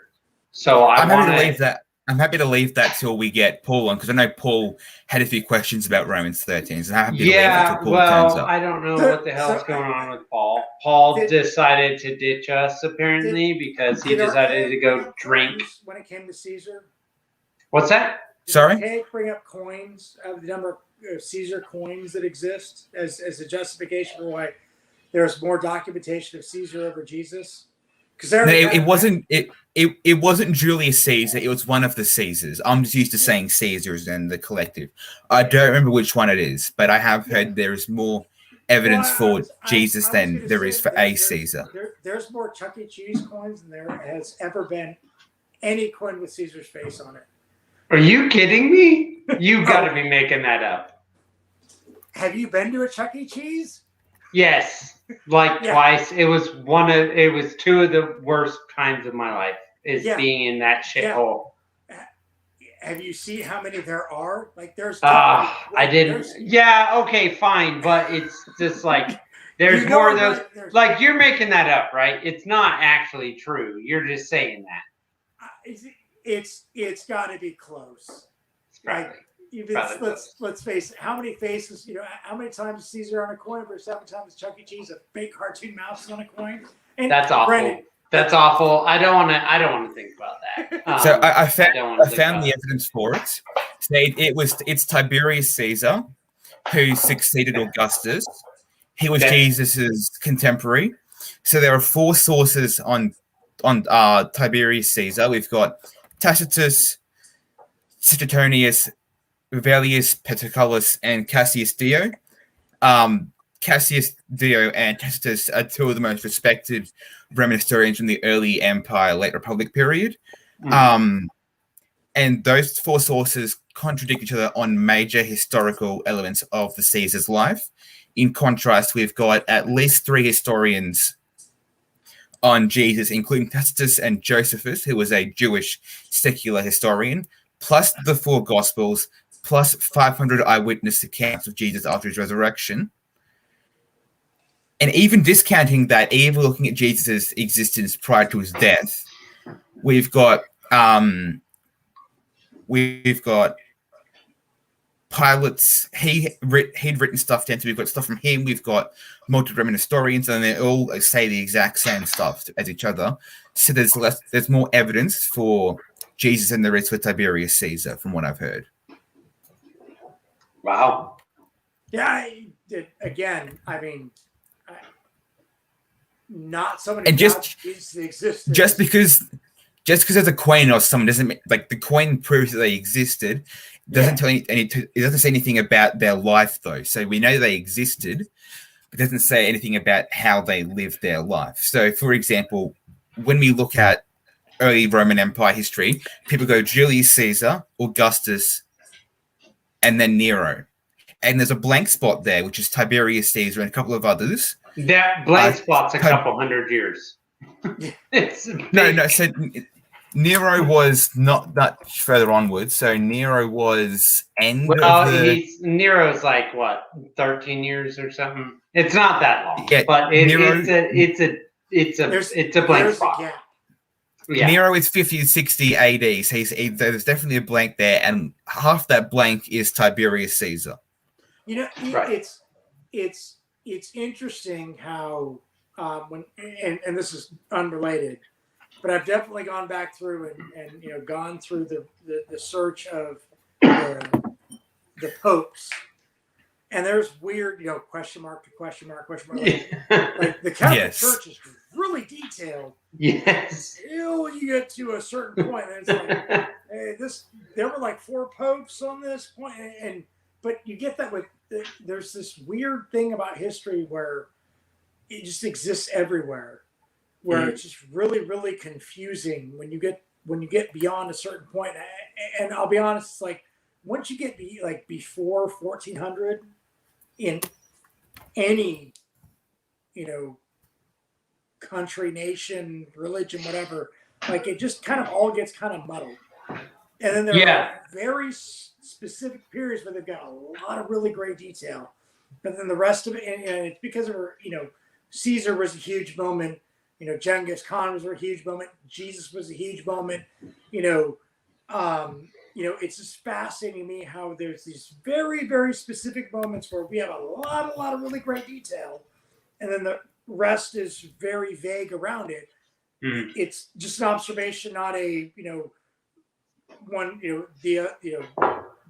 So I'm happy to leave that till we get Paul on, because I know Paul had a few questions about Romans 13. So I'm happy to leave that till Paul turns up. I don't know what the hell's going on with Paul. Paul decided to ditch us apparently because he decided to go drink. When it came to Caesar. What's that? Sorry? Did bring up coins, the number of Caesar coins that exist as a justification for why there's more documentation of Caesar over Jesus? Because No, it wasn't. It wasn't Julius Caesar. It was one of the Caesars. I'm just used to saying Caesars and the collective. I don't remember which one it is, but I have heard there is more evidence for Jesus than there is for a Caesar. There's more Chuck E. Cheese coins than there has ever been any coin with Caesar's face on it. Are you kidding me? You got to be making that up. Have you been to a Chuck E. Cheese? Yes, like twice. It was two of the worst times of my life is being in that shithole. Have you seen how many there are? Like there's I didn't. Yeah, okay, fine, but it's just like there's more of those. Like you're making that up, right? It's not actually true. You're just saying that. It's got to be close. Probably. Let's face it. How many faces? How many times is Caesar on a coin versus how many times is Chuck E. Cheese a fake cartoon mouse on a coin? And that's awful. Brandon, that's awful. I don't want to think about that. So I found the evidence for it. So it's Tiberius Caesar who succeeded Augustus. He was Jesus's contemporary. So there are 4 sources on Tiberius Caesar. We've got Tacitus, Suetonius, Velius Paterculus, and Cassius Dio. Cassius Dio and Tacitus are 2 of the most respected Roman historians from the early Empire, late Republic period. And those 4 sources contradict each other on major historical elements of the Caesar's life. In contrast, we've got at least 3 historians on Jesus, including Tacitus and Josephus, who was a Jewish secular historian, plus the 4 Gospels, plus 500 eyewitness accounts of Jesus after his resurrection. And even discounting that, even looking at Jesus' existence prior to his death, we've got Pilate's, he'd written stuff down, so we've got stuff from him, we've got multiple Roman historians, and they all say the exact same stuff as each other. So there's more evidence for Jesus than there is for Tiberius Caesar, from what I've heard. Wow. Yeah, not somebody. And just because there's a coin or something doesn't mean, like, the coin proves that they existed. Doesn't tell it doesn't say anything about their life, though. So we know they existed, but it doesn't say anything about how they lived their life. So, for example, when we look at early Roman Empire history, people go Julius Caesar, Augustus, and then Nero. And there's a blank spot there, which is Tiberius Caesar and a couple of others. That blank spot's a couple hundred years. No. So Nero was not that further onwards. So Nero was Nero's like what, 13 years or something. It's not that long, but it's a blank spot. Yeah. Nero is 50 to 60 AD, so there's definitely a blank there, and half that blank is Tiberius Caesar. It's interesting how and this is unrelated, but I've definitely gone back through and gone through the search of the popes, and there's weird question mark to question mark question mark. Like the Catholic Church is really detailed. Yes. Until you get to a certain point, and it's like, hey, there were like 4 popes on this point, but you get that with there's this weird thing about history where it just exists everywhere, where it's just really, really confusing when you get beyond a certain point. And I'll be honest, it's like once you get before 1400 in any country, nation, religion, whatever, like it just kind of all gets kind of muddled. And then there are very specific periods where they've got a lot of really great detail, but then the rest of it, and it's because of Caesar was a huge moment, Genghis Khan was a huge moment, Jesus was a huge moment, it's just fascinating to me how there's these very, very specific moments where we have a lot of really great detail, and then the rest is very vague around it. Mm-hmm. It's just an observation, not a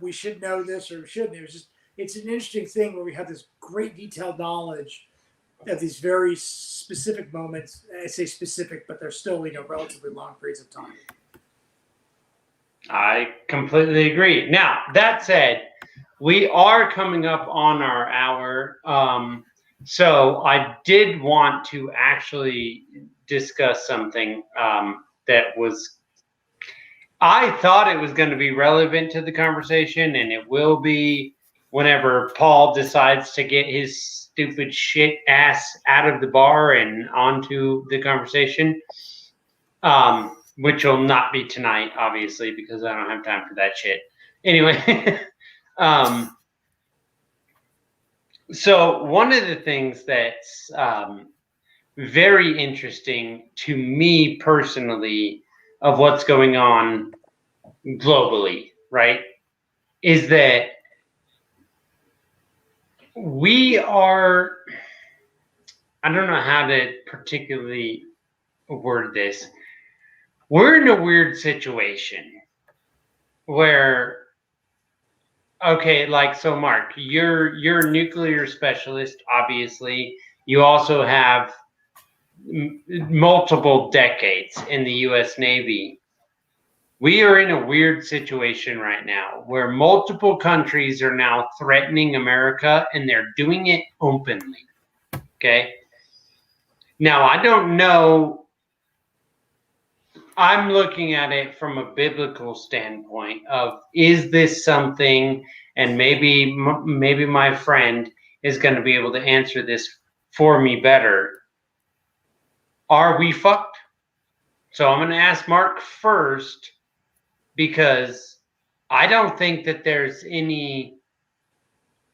we should know this or shouldn't. It's an interesting thing where we have this great detailed knowledge, these very specific moments. I say specific, but they're still, relatively long periods of time. I completely agree. Now, that said, we are coming up on our hour. So I did want to actually discuss something that I thought it was going to be relevant to the conversation, and it will be whenever Paul decides to get his stupid shit ass out of the bar and onto the conversation. Which will not be tonight, obviously, because I don't have time for that shit. Anyway, so one of the things that's very interesting to me personally of what's going on globally, right, is that we are, I don't know how to particularly word this. We're in a weird situation where, okay, like, so Mark, you're a nuclear specialist, obviously. You also have multiple decades in the U.S. Navy. We are in a weird situation right now where multiple countries are now threatening America, and they're doing it openly. Okay? Now, I don't know. I'm looking at it from a biblical standpoint of, is this something, and maybe my friend is going to be able to answer this for me better. Are we fucked? So I'm going to ask Mark first, because I don't think that there's any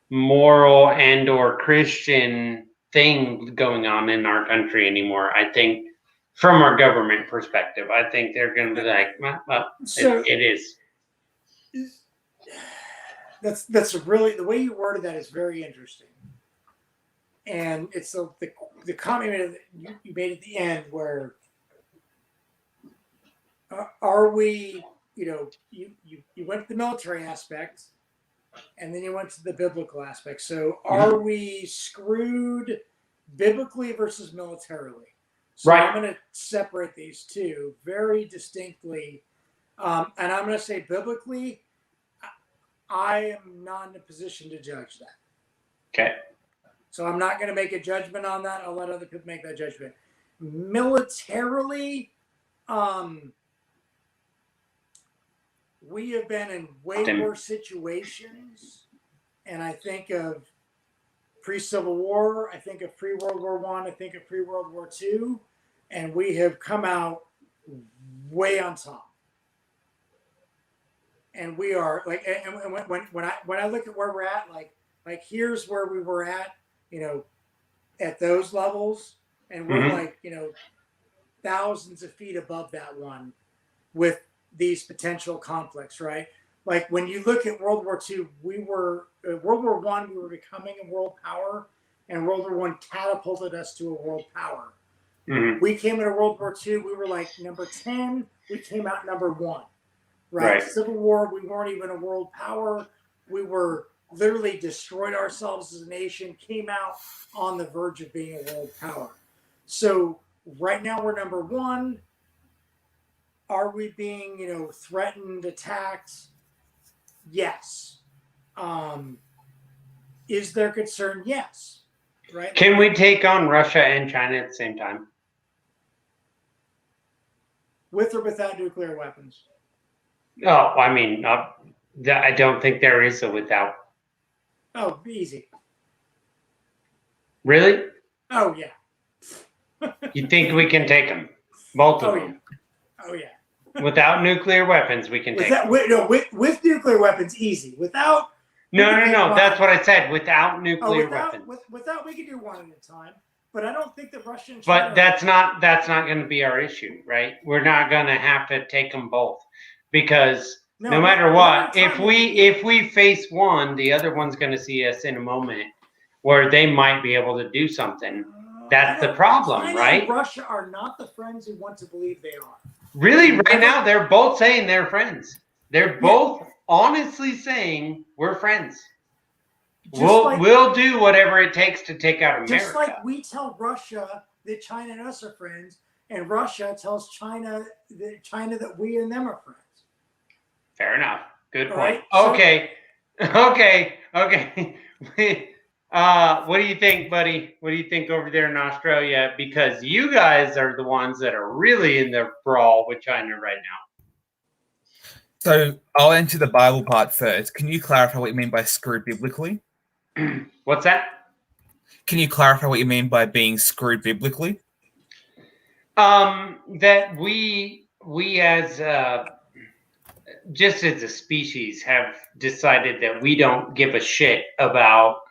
moral and or Christian thing going on in our country anymore. I think from our government perspective, I think they're going to be like, well, So it is. That's really, the way you worded that is very interesting. And it's the comment you made at the end where are we, you went to the military aspect and then you went to the biblical aspect. So are we screwed biblically versus militarily? So Right. I'm going to separate these two very distinctly. And I'm going to say biblically, I am not in a position to judge that. Okay. So I'm not going to make a judgment on that. I'll let other people make that judgment. Militarily, we have been in way worse situations. And I think of pre-Civil War, I think of pre-World War I, I think of pre-World War II, and we have come out way on top. And we are like, and when I look at where we're at, like here's where we were at, at those levels, and we're like, thousands of feet above that one with these potential conflicts, right? Like when you look at World War II, we were World War I, we were becoming a world power, and World War I catapulted us to a world power. Mm-hmm. We came into World War II, we were like number 10. We came out number 1, right? Civil War, we weren't even a world power. We were literally destroyed ourselves as a nation, came out on the verge of being a world power. So right now we're number 1. Are we being, threatened, attacked? Yes. Is there concern? Yes. Right. Can we take on Russia and China at the same time? With or without nuclear weapons? Oh, I mean, I don't think there is a without. Oh, easy. Really? Oh, yeah. You think we can take them? Both of them? Oh, yeah. Without nuclear weapons, we can take them. With nuclear weapons, easy. Without... No. That's what I said. Without nuclear weapons. Without, we can do one at a time. But I don't think that Russia and China... But that's not going to be our issue, right? We're not going to have to take them both. Because no matter what, if we face one, the other one's going to see us in a moment where they might be able to do something. That's the problem, China right? And Russia are not the friends we want to believe they are. Really, right now, they're both saying they're friends. They're both honestly saying we're friends. We'll do whatever it takes to take out America. Just like we tell Russia that China and us are friends, and Russia tells China that we and them are friends. Fair enough. Good point. Right? Okay. Okay. What do you think, buddy? What do you think over there in Australia? Because you guys are the ones that are really in the brawl with China right now. So I'll enter the Bible part first. Can you clarify what you mean by screwed biblically? What's that? Can you clarify what you mean by being screwed biblically? That we as just as a species have decided that we don't give a shit about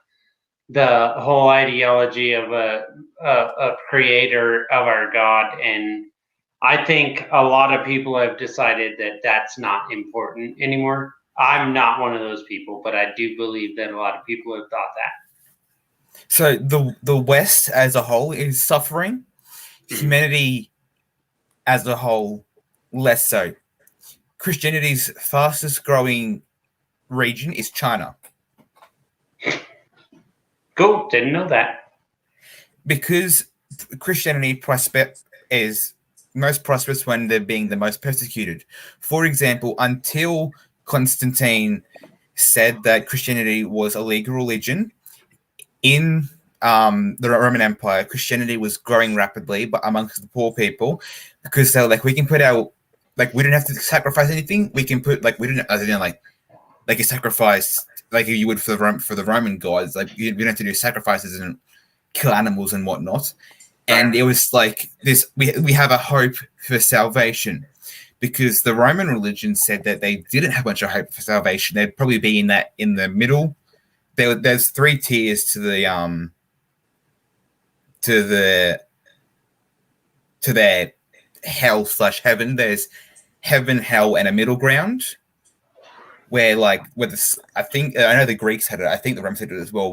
the whole ideology of a creator of our God, and I think a lot of people have decided that that's not important anymore. I'm not one of those people, but I do believe that a lot of people have thought that. So the West as a whole is suffering. Humanity as a whole, less so. Christianity's fastest growing region is China. Cool, didn't know that. Because Christianity is most prosperous when they're being the most persecuted. For example, until Constantine said that Christianity was a legal religion in the Roman Empire, Christianity was growing rapidly, but amongst the poor people, because they were like, we can put our, like, we don't have to sacrifice anything. We can put, like, we didn't, as in, like you sacrifice, like you would for the Roman gods. Like, you don't have to do sacrifices and kill animals and whatnot. And it was like this, we have a hope for salvation, because the Roman religion said that they didn't have much of hope for salvation. They'd probably be in the middle. There's three tiers to their hell/heaven. There's heaven, hell, and a middle ground. Where I know the Greeks had it. I think the Romans had it as well.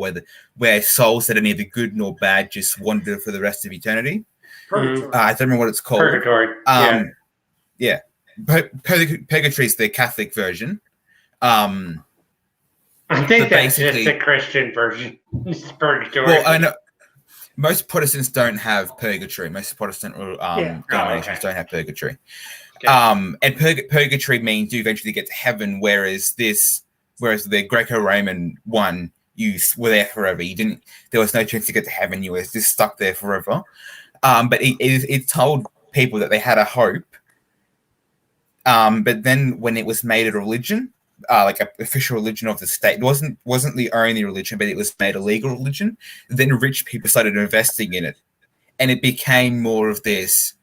Where souls that are neither good nor bad just wander for the rest of eternity. Purgatory. I don't remember what it's called. Purgatory. Yeah. Purgatory is the Catholic version. I think that's just the Christian version. It's purgatory. Well, I know most Protestants don't have purgatory. Most Protestant denominations don't have purgatory. Okay. And purgatory means you eventually get to heaven, whereas the Greco-Roman one, you were there forever. There was no chance to get to heaven. You were just stuck there forever. But it told people that they had a hope. But then when it was made a religion, like an official religion of the state, it wasn't the only religion, but it was made a legal religion. Then rich people started investing in it, and it became more of this.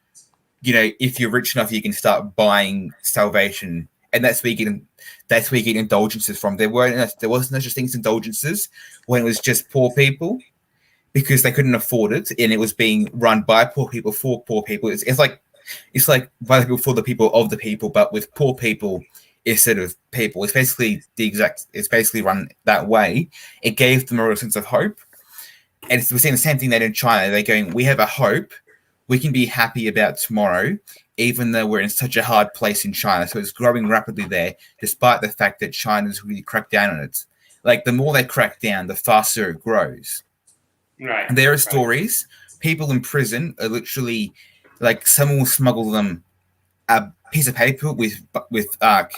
If you're rich enough, you can start buying salvation, and that's where you get indulgences from. There wasn't such things as indulgences when it was just poor people, because they couldn't afford it, and it was being run by poor people for poor people. It's like by the people for the people of the people, but with poor people instead of people. It's basically It's basically run that way. It gave them a real sense of hope, and we're seeing the same thing that in China. They're going, we have a hope. We can be happy about tomorrow, even though we're in such a hard place in China. So it's growing rapidly there, despite the fact that China's really cracked down on it. Like, the more they crack down, the faster it grows. Right. And there are stories. People in prison are literally, like, someone will smuggle them a piece of paper with a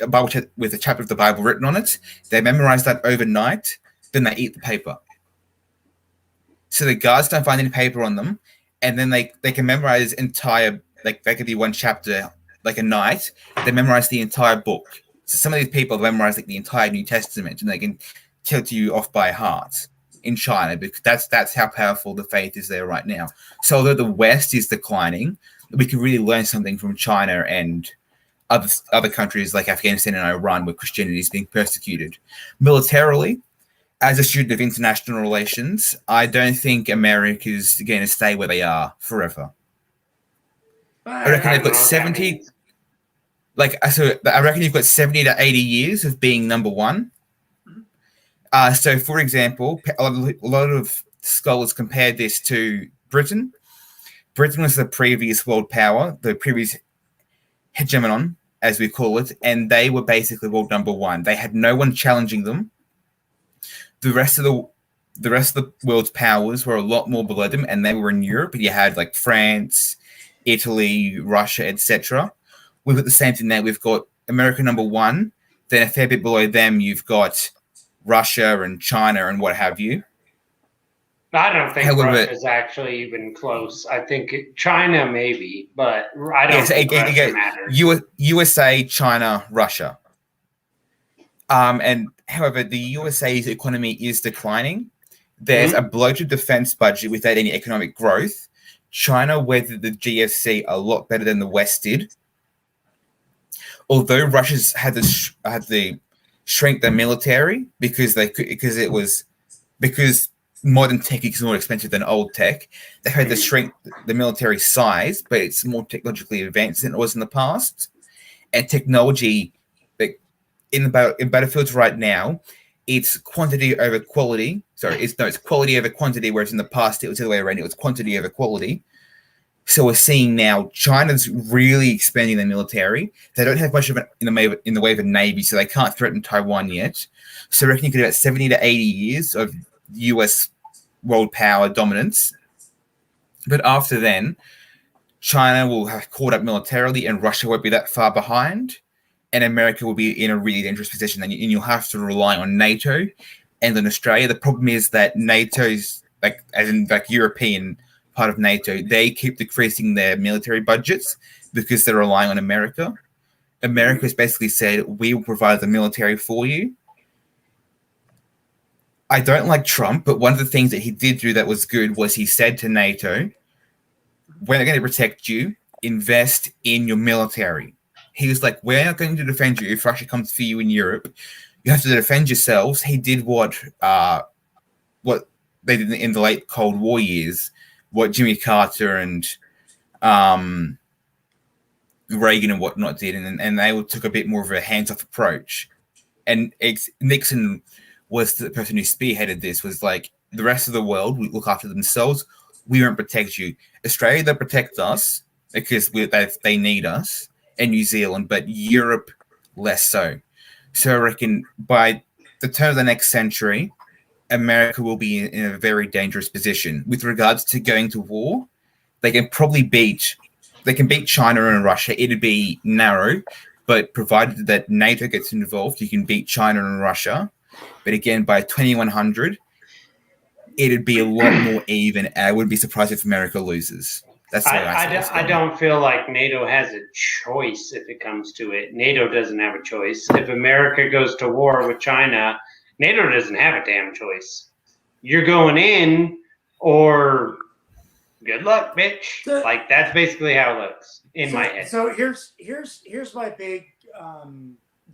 Bible with a chapter of the Bible written on it. They memorize that overnight. Then they eat the paper. So the guards don't find any paper on them. And then they can memorize entire, like, they could be one chapter, like, a night. They memorize the entire book. So some of these people memorize, like, the entire New Testament, and they can tilt you off by heart in China, because that's how powerful the faith is there right now. So although the West is declining, we can really learn something from China and other countries like Afghanistan and Iran, where Christianity is being persecuted. Militarily, as a student of international relations, I don't think America is going to stay where they are forever. I reckon they've got 70. I reckon you've got 70 to 80 years of being number one. So, for example, a lot of scholars compared this to Britain. Britain was the previous world power, the previous hegemon, as we call it, and they were basically world number one. They had no one challenging them. the rest of the world's powers were a lot more below them, and they were in Europe. And you had like France, Italy, Russia, etc. We've got the same thing there. We've got America number one. Then a fair bit below them, you've got Russia and China and what have you. I don't think However, Russia's actually even close. I think China maybe, but I don't think Russia matters. USA, China, Russia. And however, the USA's economy is declining. There's a bloated defense budget without any economic growth. China weathered the GFC a lot better than the West did. Although Russia's had to shrink their military because modern tech is more expensive than old tech. They had to shrink the military size, but it's more technologically advanced than it was in the past. And technology, like in battlefields right now, it's quantity over quality. Sorry, it's quality over quantity, whereas in the past it was the other way around. It was quantity over quality. So we're seeing now China's really expanding their military. They don't have much of in the way of a navy, so they can't threaten Taiwan yet. So I reckon you could have 70 to 80 years of US world power dominance. But after then, China will have caught up militarily and Russia won't be that far behind. And America will be in a really dangerous position. And you'll have to rely on NATO and on Australia. The problem is that NATO's, as in European part of NATO, they keep decreasing their military budgets because they're relying on America. America has basically said, we will provide the military for you. I don't like Trump, but one of the things that he did do that was good was he said to NATO, we're not going to protect you, invest in your military. He was like, we're not going to defend you if Russia comes for you in Europe. You have to defend yourselves. He did what they did in the late Cold War years, what Jimmy Carter and Reagan and whatnot did, and they took a bit more of a hands-off approach. And Nixon was the person who spearheaded this, was like, the rest of the world will look after themselves. We won't protect you. Australia, they'll protect us because they need us, and New Zealand, but Europe less so. So I reckon by the turn of the next century, America will be in a very dangerous position. With regards to going to war, they can beat China and Russia. It'd be narrow, but provided that NATO gets involved, you can beat China and Russia. But again, by 2100, it'd be a lot more even. And I wouldn't be surprised if America loses. That's the way I don't feel like NATO has a choice if it comes to it. NATO doesn't have a choice. If America goes to war with China, NATO doesn't have a damn choice. You're going in, or good luck, bitch. Like, that's basically how it looks in my head. So here's my big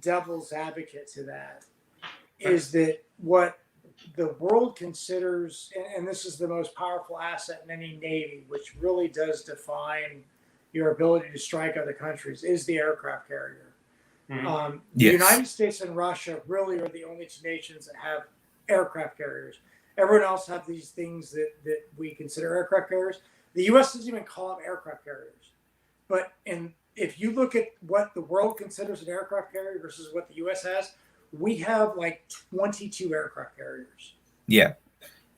devil's advocate to that, is that what the world considers, and this is the most powerful asset in any navy, which really does define your ability to strike other countries, is the aircraft carrier. The United States and Russia really are the only two nations that have aircraft carriers. Everyone else have these things that we consider aircraft carriers. The U.S. doesn't even call them aircraft carriers. But if you look at what the world considers an aircraft carrier versus what the U.S. has, we have like 22 aircraft carriers. Yeah.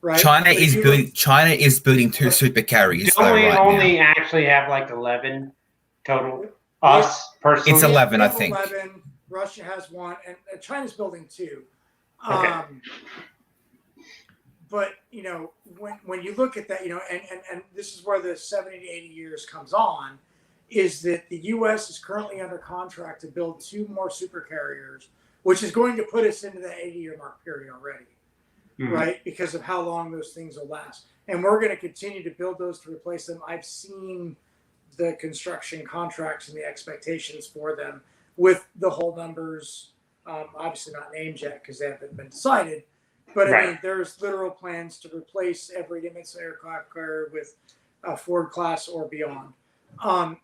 Right. China is building two super carriers. Don't we only actually have like 11 total? Us personally, it's 11, I think. 11. Russia has one, and China's building two. Okay. But when you look at that, and this is where the 70 to 80 years comes on, is that the U.S. is currently under contract to build two more super carriers, which is going to put us into the 80-year mark period already, right? Because of how long those things will last. And we're going to continue to build those to replace them. I've seen the construction contracts and the expectations for them with the whole numbers, obviously not named yet because they haven't been decided. But I mean, there's literal plans to replace every Nimitz aircraft carrier with a Ford class or beyond.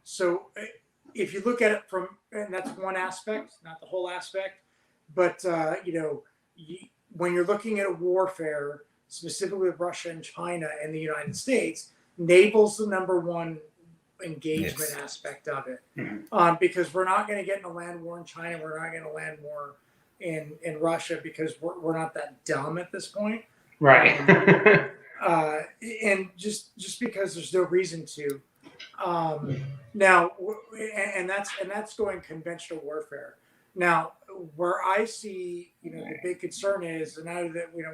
So if you look at it and that's one aspect, not the whole aspect, but when you're looking at a warfare, specifically with Russia and China and the United States, naval's the number one engagement aspect of it. Because we're not going to get in a land war in China, we're not going to land war in Russia because we're not that dumb at this point. Right. And just because there's no reason to. Now, and that's going conventional warfare. Now, where I see, the big concern is, and now that when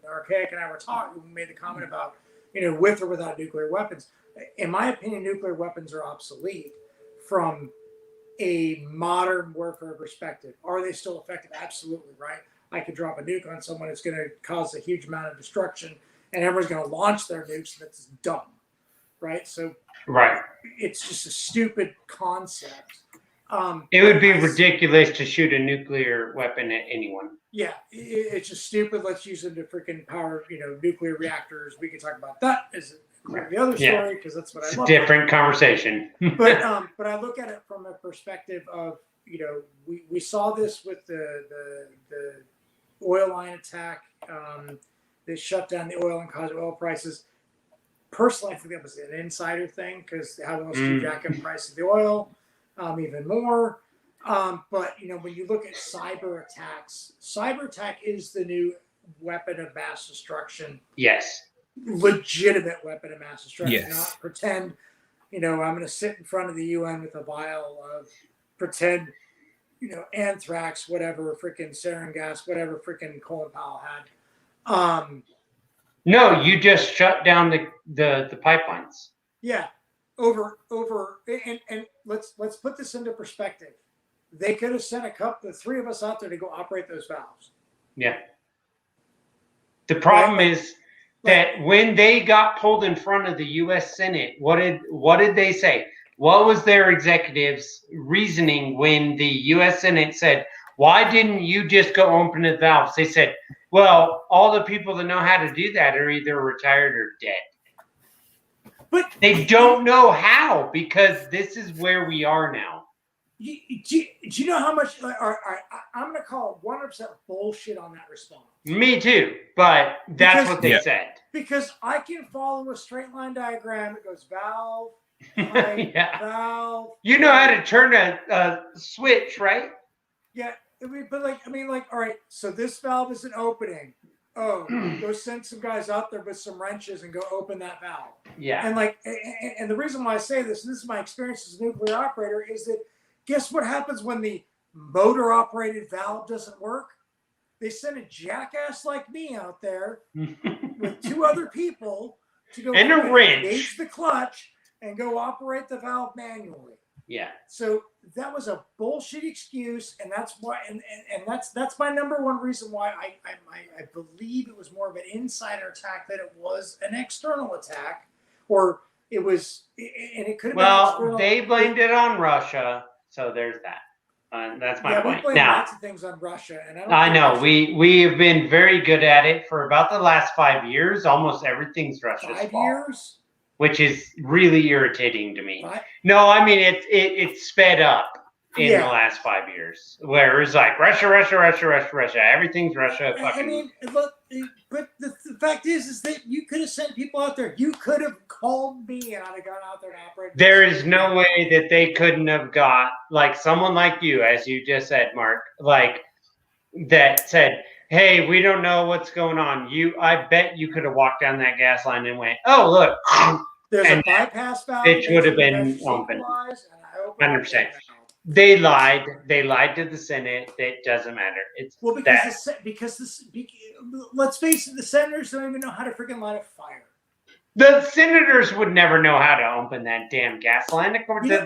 Archaic and I were talking, we made the comment about, with or without nuclear weapons. In my opinion, nuclear weapons are obsolete from a modern warfare perspective. Are they still effective? Absolutely, right? I could drop a nuke on someone, it's going to cause a huge amount of destruction, and everyone's going to launch their nukes. That's dumb, right? So, right. It's just a stupid concept. It would be ridiculous to shoot a nuclear weapon at anyone. Yeah, it's just stupid. Let's use them to freaking power, nuclear reactors. We can talk about that as the other story because that's what I love. Different conversation. but I look at it from a perspective of, we saw this with the oil line attack. They shut down the oil and caused oil prices. Personally, I think that was an insider thing because how else do you jack up the price of the oil even more? But when you look at cyber attack is the new weapon of mass destruction. Yes. Legitimate weapon of mass destruction. Yes. Not pretend, I'm going to sit in front of the UN with a vial of pretend, anthrax, whatever, freaking sarin gas, whatever freaking Colin Powell had. No, you just shut down the pipelines. Yeah, over, and let's put this into perspective. They could have sent the three of us out there to go operate those valves. Yeah. The problem is that when they got pulled in front of the U.S. Senate, what did they say? What was their executives' reasoning when the U.S. Senate said, "Why didn't you just go open the valves?" They said, "Well, all the people that know how to do that are either retired or dead." But they don't know how because this is where we are now. Do you know how much? I'm going to call 100% bullshit on that response. Me too, but that's what they said. Because I can follow a straight line diagram. It goes valve, pipe, valve. You know how to turn a switch, right? Yeah, but all right. So this valve is an opening. Oh, go send some guys out there with some wrenches and go open that valve. Yeah. And the reason why I say this, and this is my experience as a nuclear operator, is that guess what happens when the motor operated valve doesn't work? They send a jackass like me out there with two other people to go and a wrench, engage the clutch, and go operate the valve manually. Yeah. So that was a bullshit excuse, and that's why, and that's my number one reason why I believe it was more of an insider attack than it was an external attack, or it was, and it could have been. Well, they blamed it on Russia, so there's that. That's my point. We blame lots of things on Russia, and I know we have been very good at it for about the last 5 years. Almost everything's Russia's fault. 5 years. Which is really irritating to me. Right. No, I mean it's sped up in the last 5 years, where it's like Russia, everything's Russia. I mean, look, but the fact is that you could have sent people out there. You could have called me, and I'd have gone out there and operated. There is no way that they couldn't have got like someone like you, as you just said, Mark, like that said, "Hey, we don't know what's going on." I bet you could have walked down that gas line and went, "Oh, look." There's a bypass valve. It would have been open. 100%. They lied. They lied to the Senate. It doesn't matter. It's let's face it, the senators don't even know how to freaking light a fire. The senators would never know how to open that damn gas line.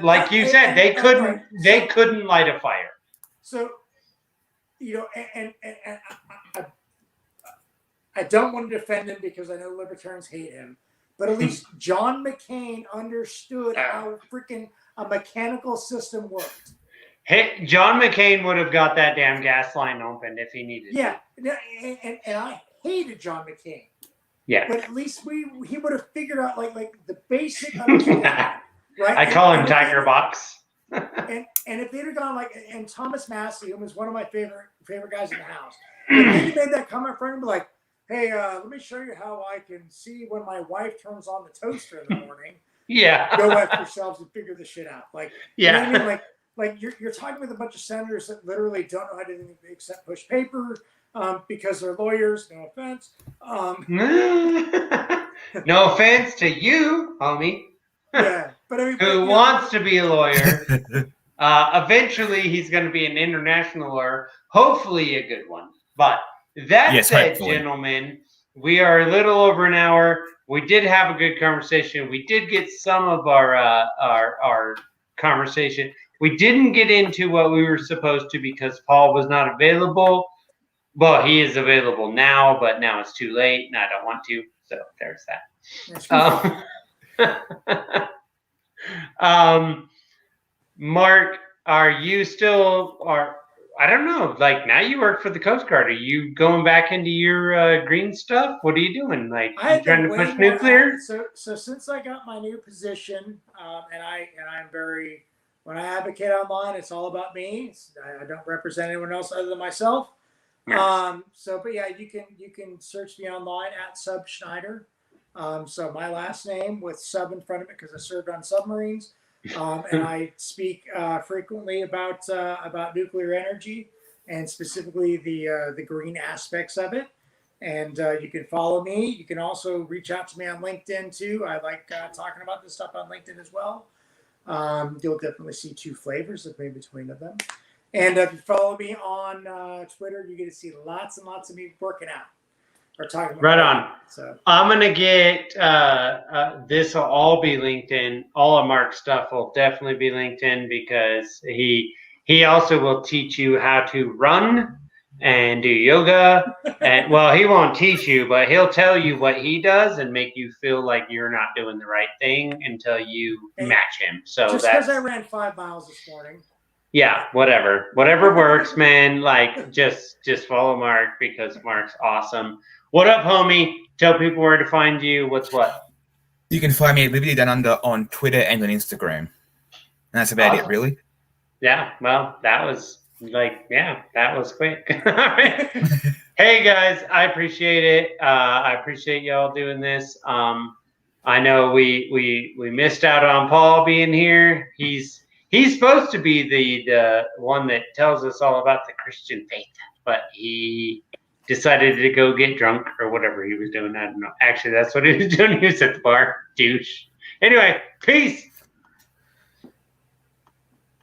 Like you said, they couldn't. They couldn't light a fire. So, and I don't want to defend him because I know libertarians hate him. But at least John McCain understood how freaking a mechanical system worked. Hey, John McCain would have got that damn gas line opened if he needed to. And I hated John McCain. Yeah. But at least he would have figured out like the basic understanding, right? I call him Tiger Box. and if they'd have gone and Thomas Massey, who was one of my favorite guys in the house, if he made that comment for him, be like, "Hey, let me show you how I can see when my wife turns on the toaster in the morning." Yeah. Go after yourselves and figure this shit out. Like, yeah. You know what I mean? like you're talking with a bunch of senators that literally don't know how to do anything except push paper because they're lawyers. No offense. No offense to you, homie. Yeah, but I mean, Who wants to be a lawyer. Eventually, he's going to be an international lawyer, hopefully a good one. But that Yes, said, hopefully. gentlemen, we are a little over an hour. We did have a good conversation. We did get some of our conversation. We didn't get into what we were supposed to because Paul was not available. Well, he is available now, but now it's too late, and I don't want to. So there's that. Mark, are you still I don't know, like now you work for the Coast Guard. Are you going back into your green stuff? What are you doing? Like you trying to push nuclear? So since I got my new position, and I'm very, when I advocate online, it's all about me. I don't represent anyone else other than myself. Nice. But yeah, you can search me online at Sub Schneider. So my last name with sub in front of it because I served on submarines, and I speak frequently about nuclear energy and specifically the green aspects of it. And you can follow me. You can also reach out to me on LinkedIn too. I like talking about this stuff on LinkedIn as well. You'll definitely see two flavors of me between of them. And if you follow me on Twitter, you're going to see lots and lots of me working out or talking about. Right on. So I'm going to get this will all be LinkedIn. All of Mark's stuff will definitely be LinkedIn because he also will teach you how to run and do yoga. And well, he won't teach you, but he'll tell you what he does and make you feel like you're not doing the right thing until you match him. So just because I ran 5 miles this morning. Yeah, whatever works, man. Like just follow Mark because Mark's awesome. What up, homie? Tell people where to find you. What's what? You can find me at Liberty Down Under on Twitter and on Instagram. And that's about it, really. Yeah, well, that was that was quick. Hey guys, I appreciate it. I appreciate y'all doing this. I know we missed out on Paul being here. He's supposed to be the one that tells us all about the Christian faith, but he decided to go get drunk or whatever he was doing. I don't know. Actually, that's what he was doing. He was at the bar. Douche. Anyway, peace.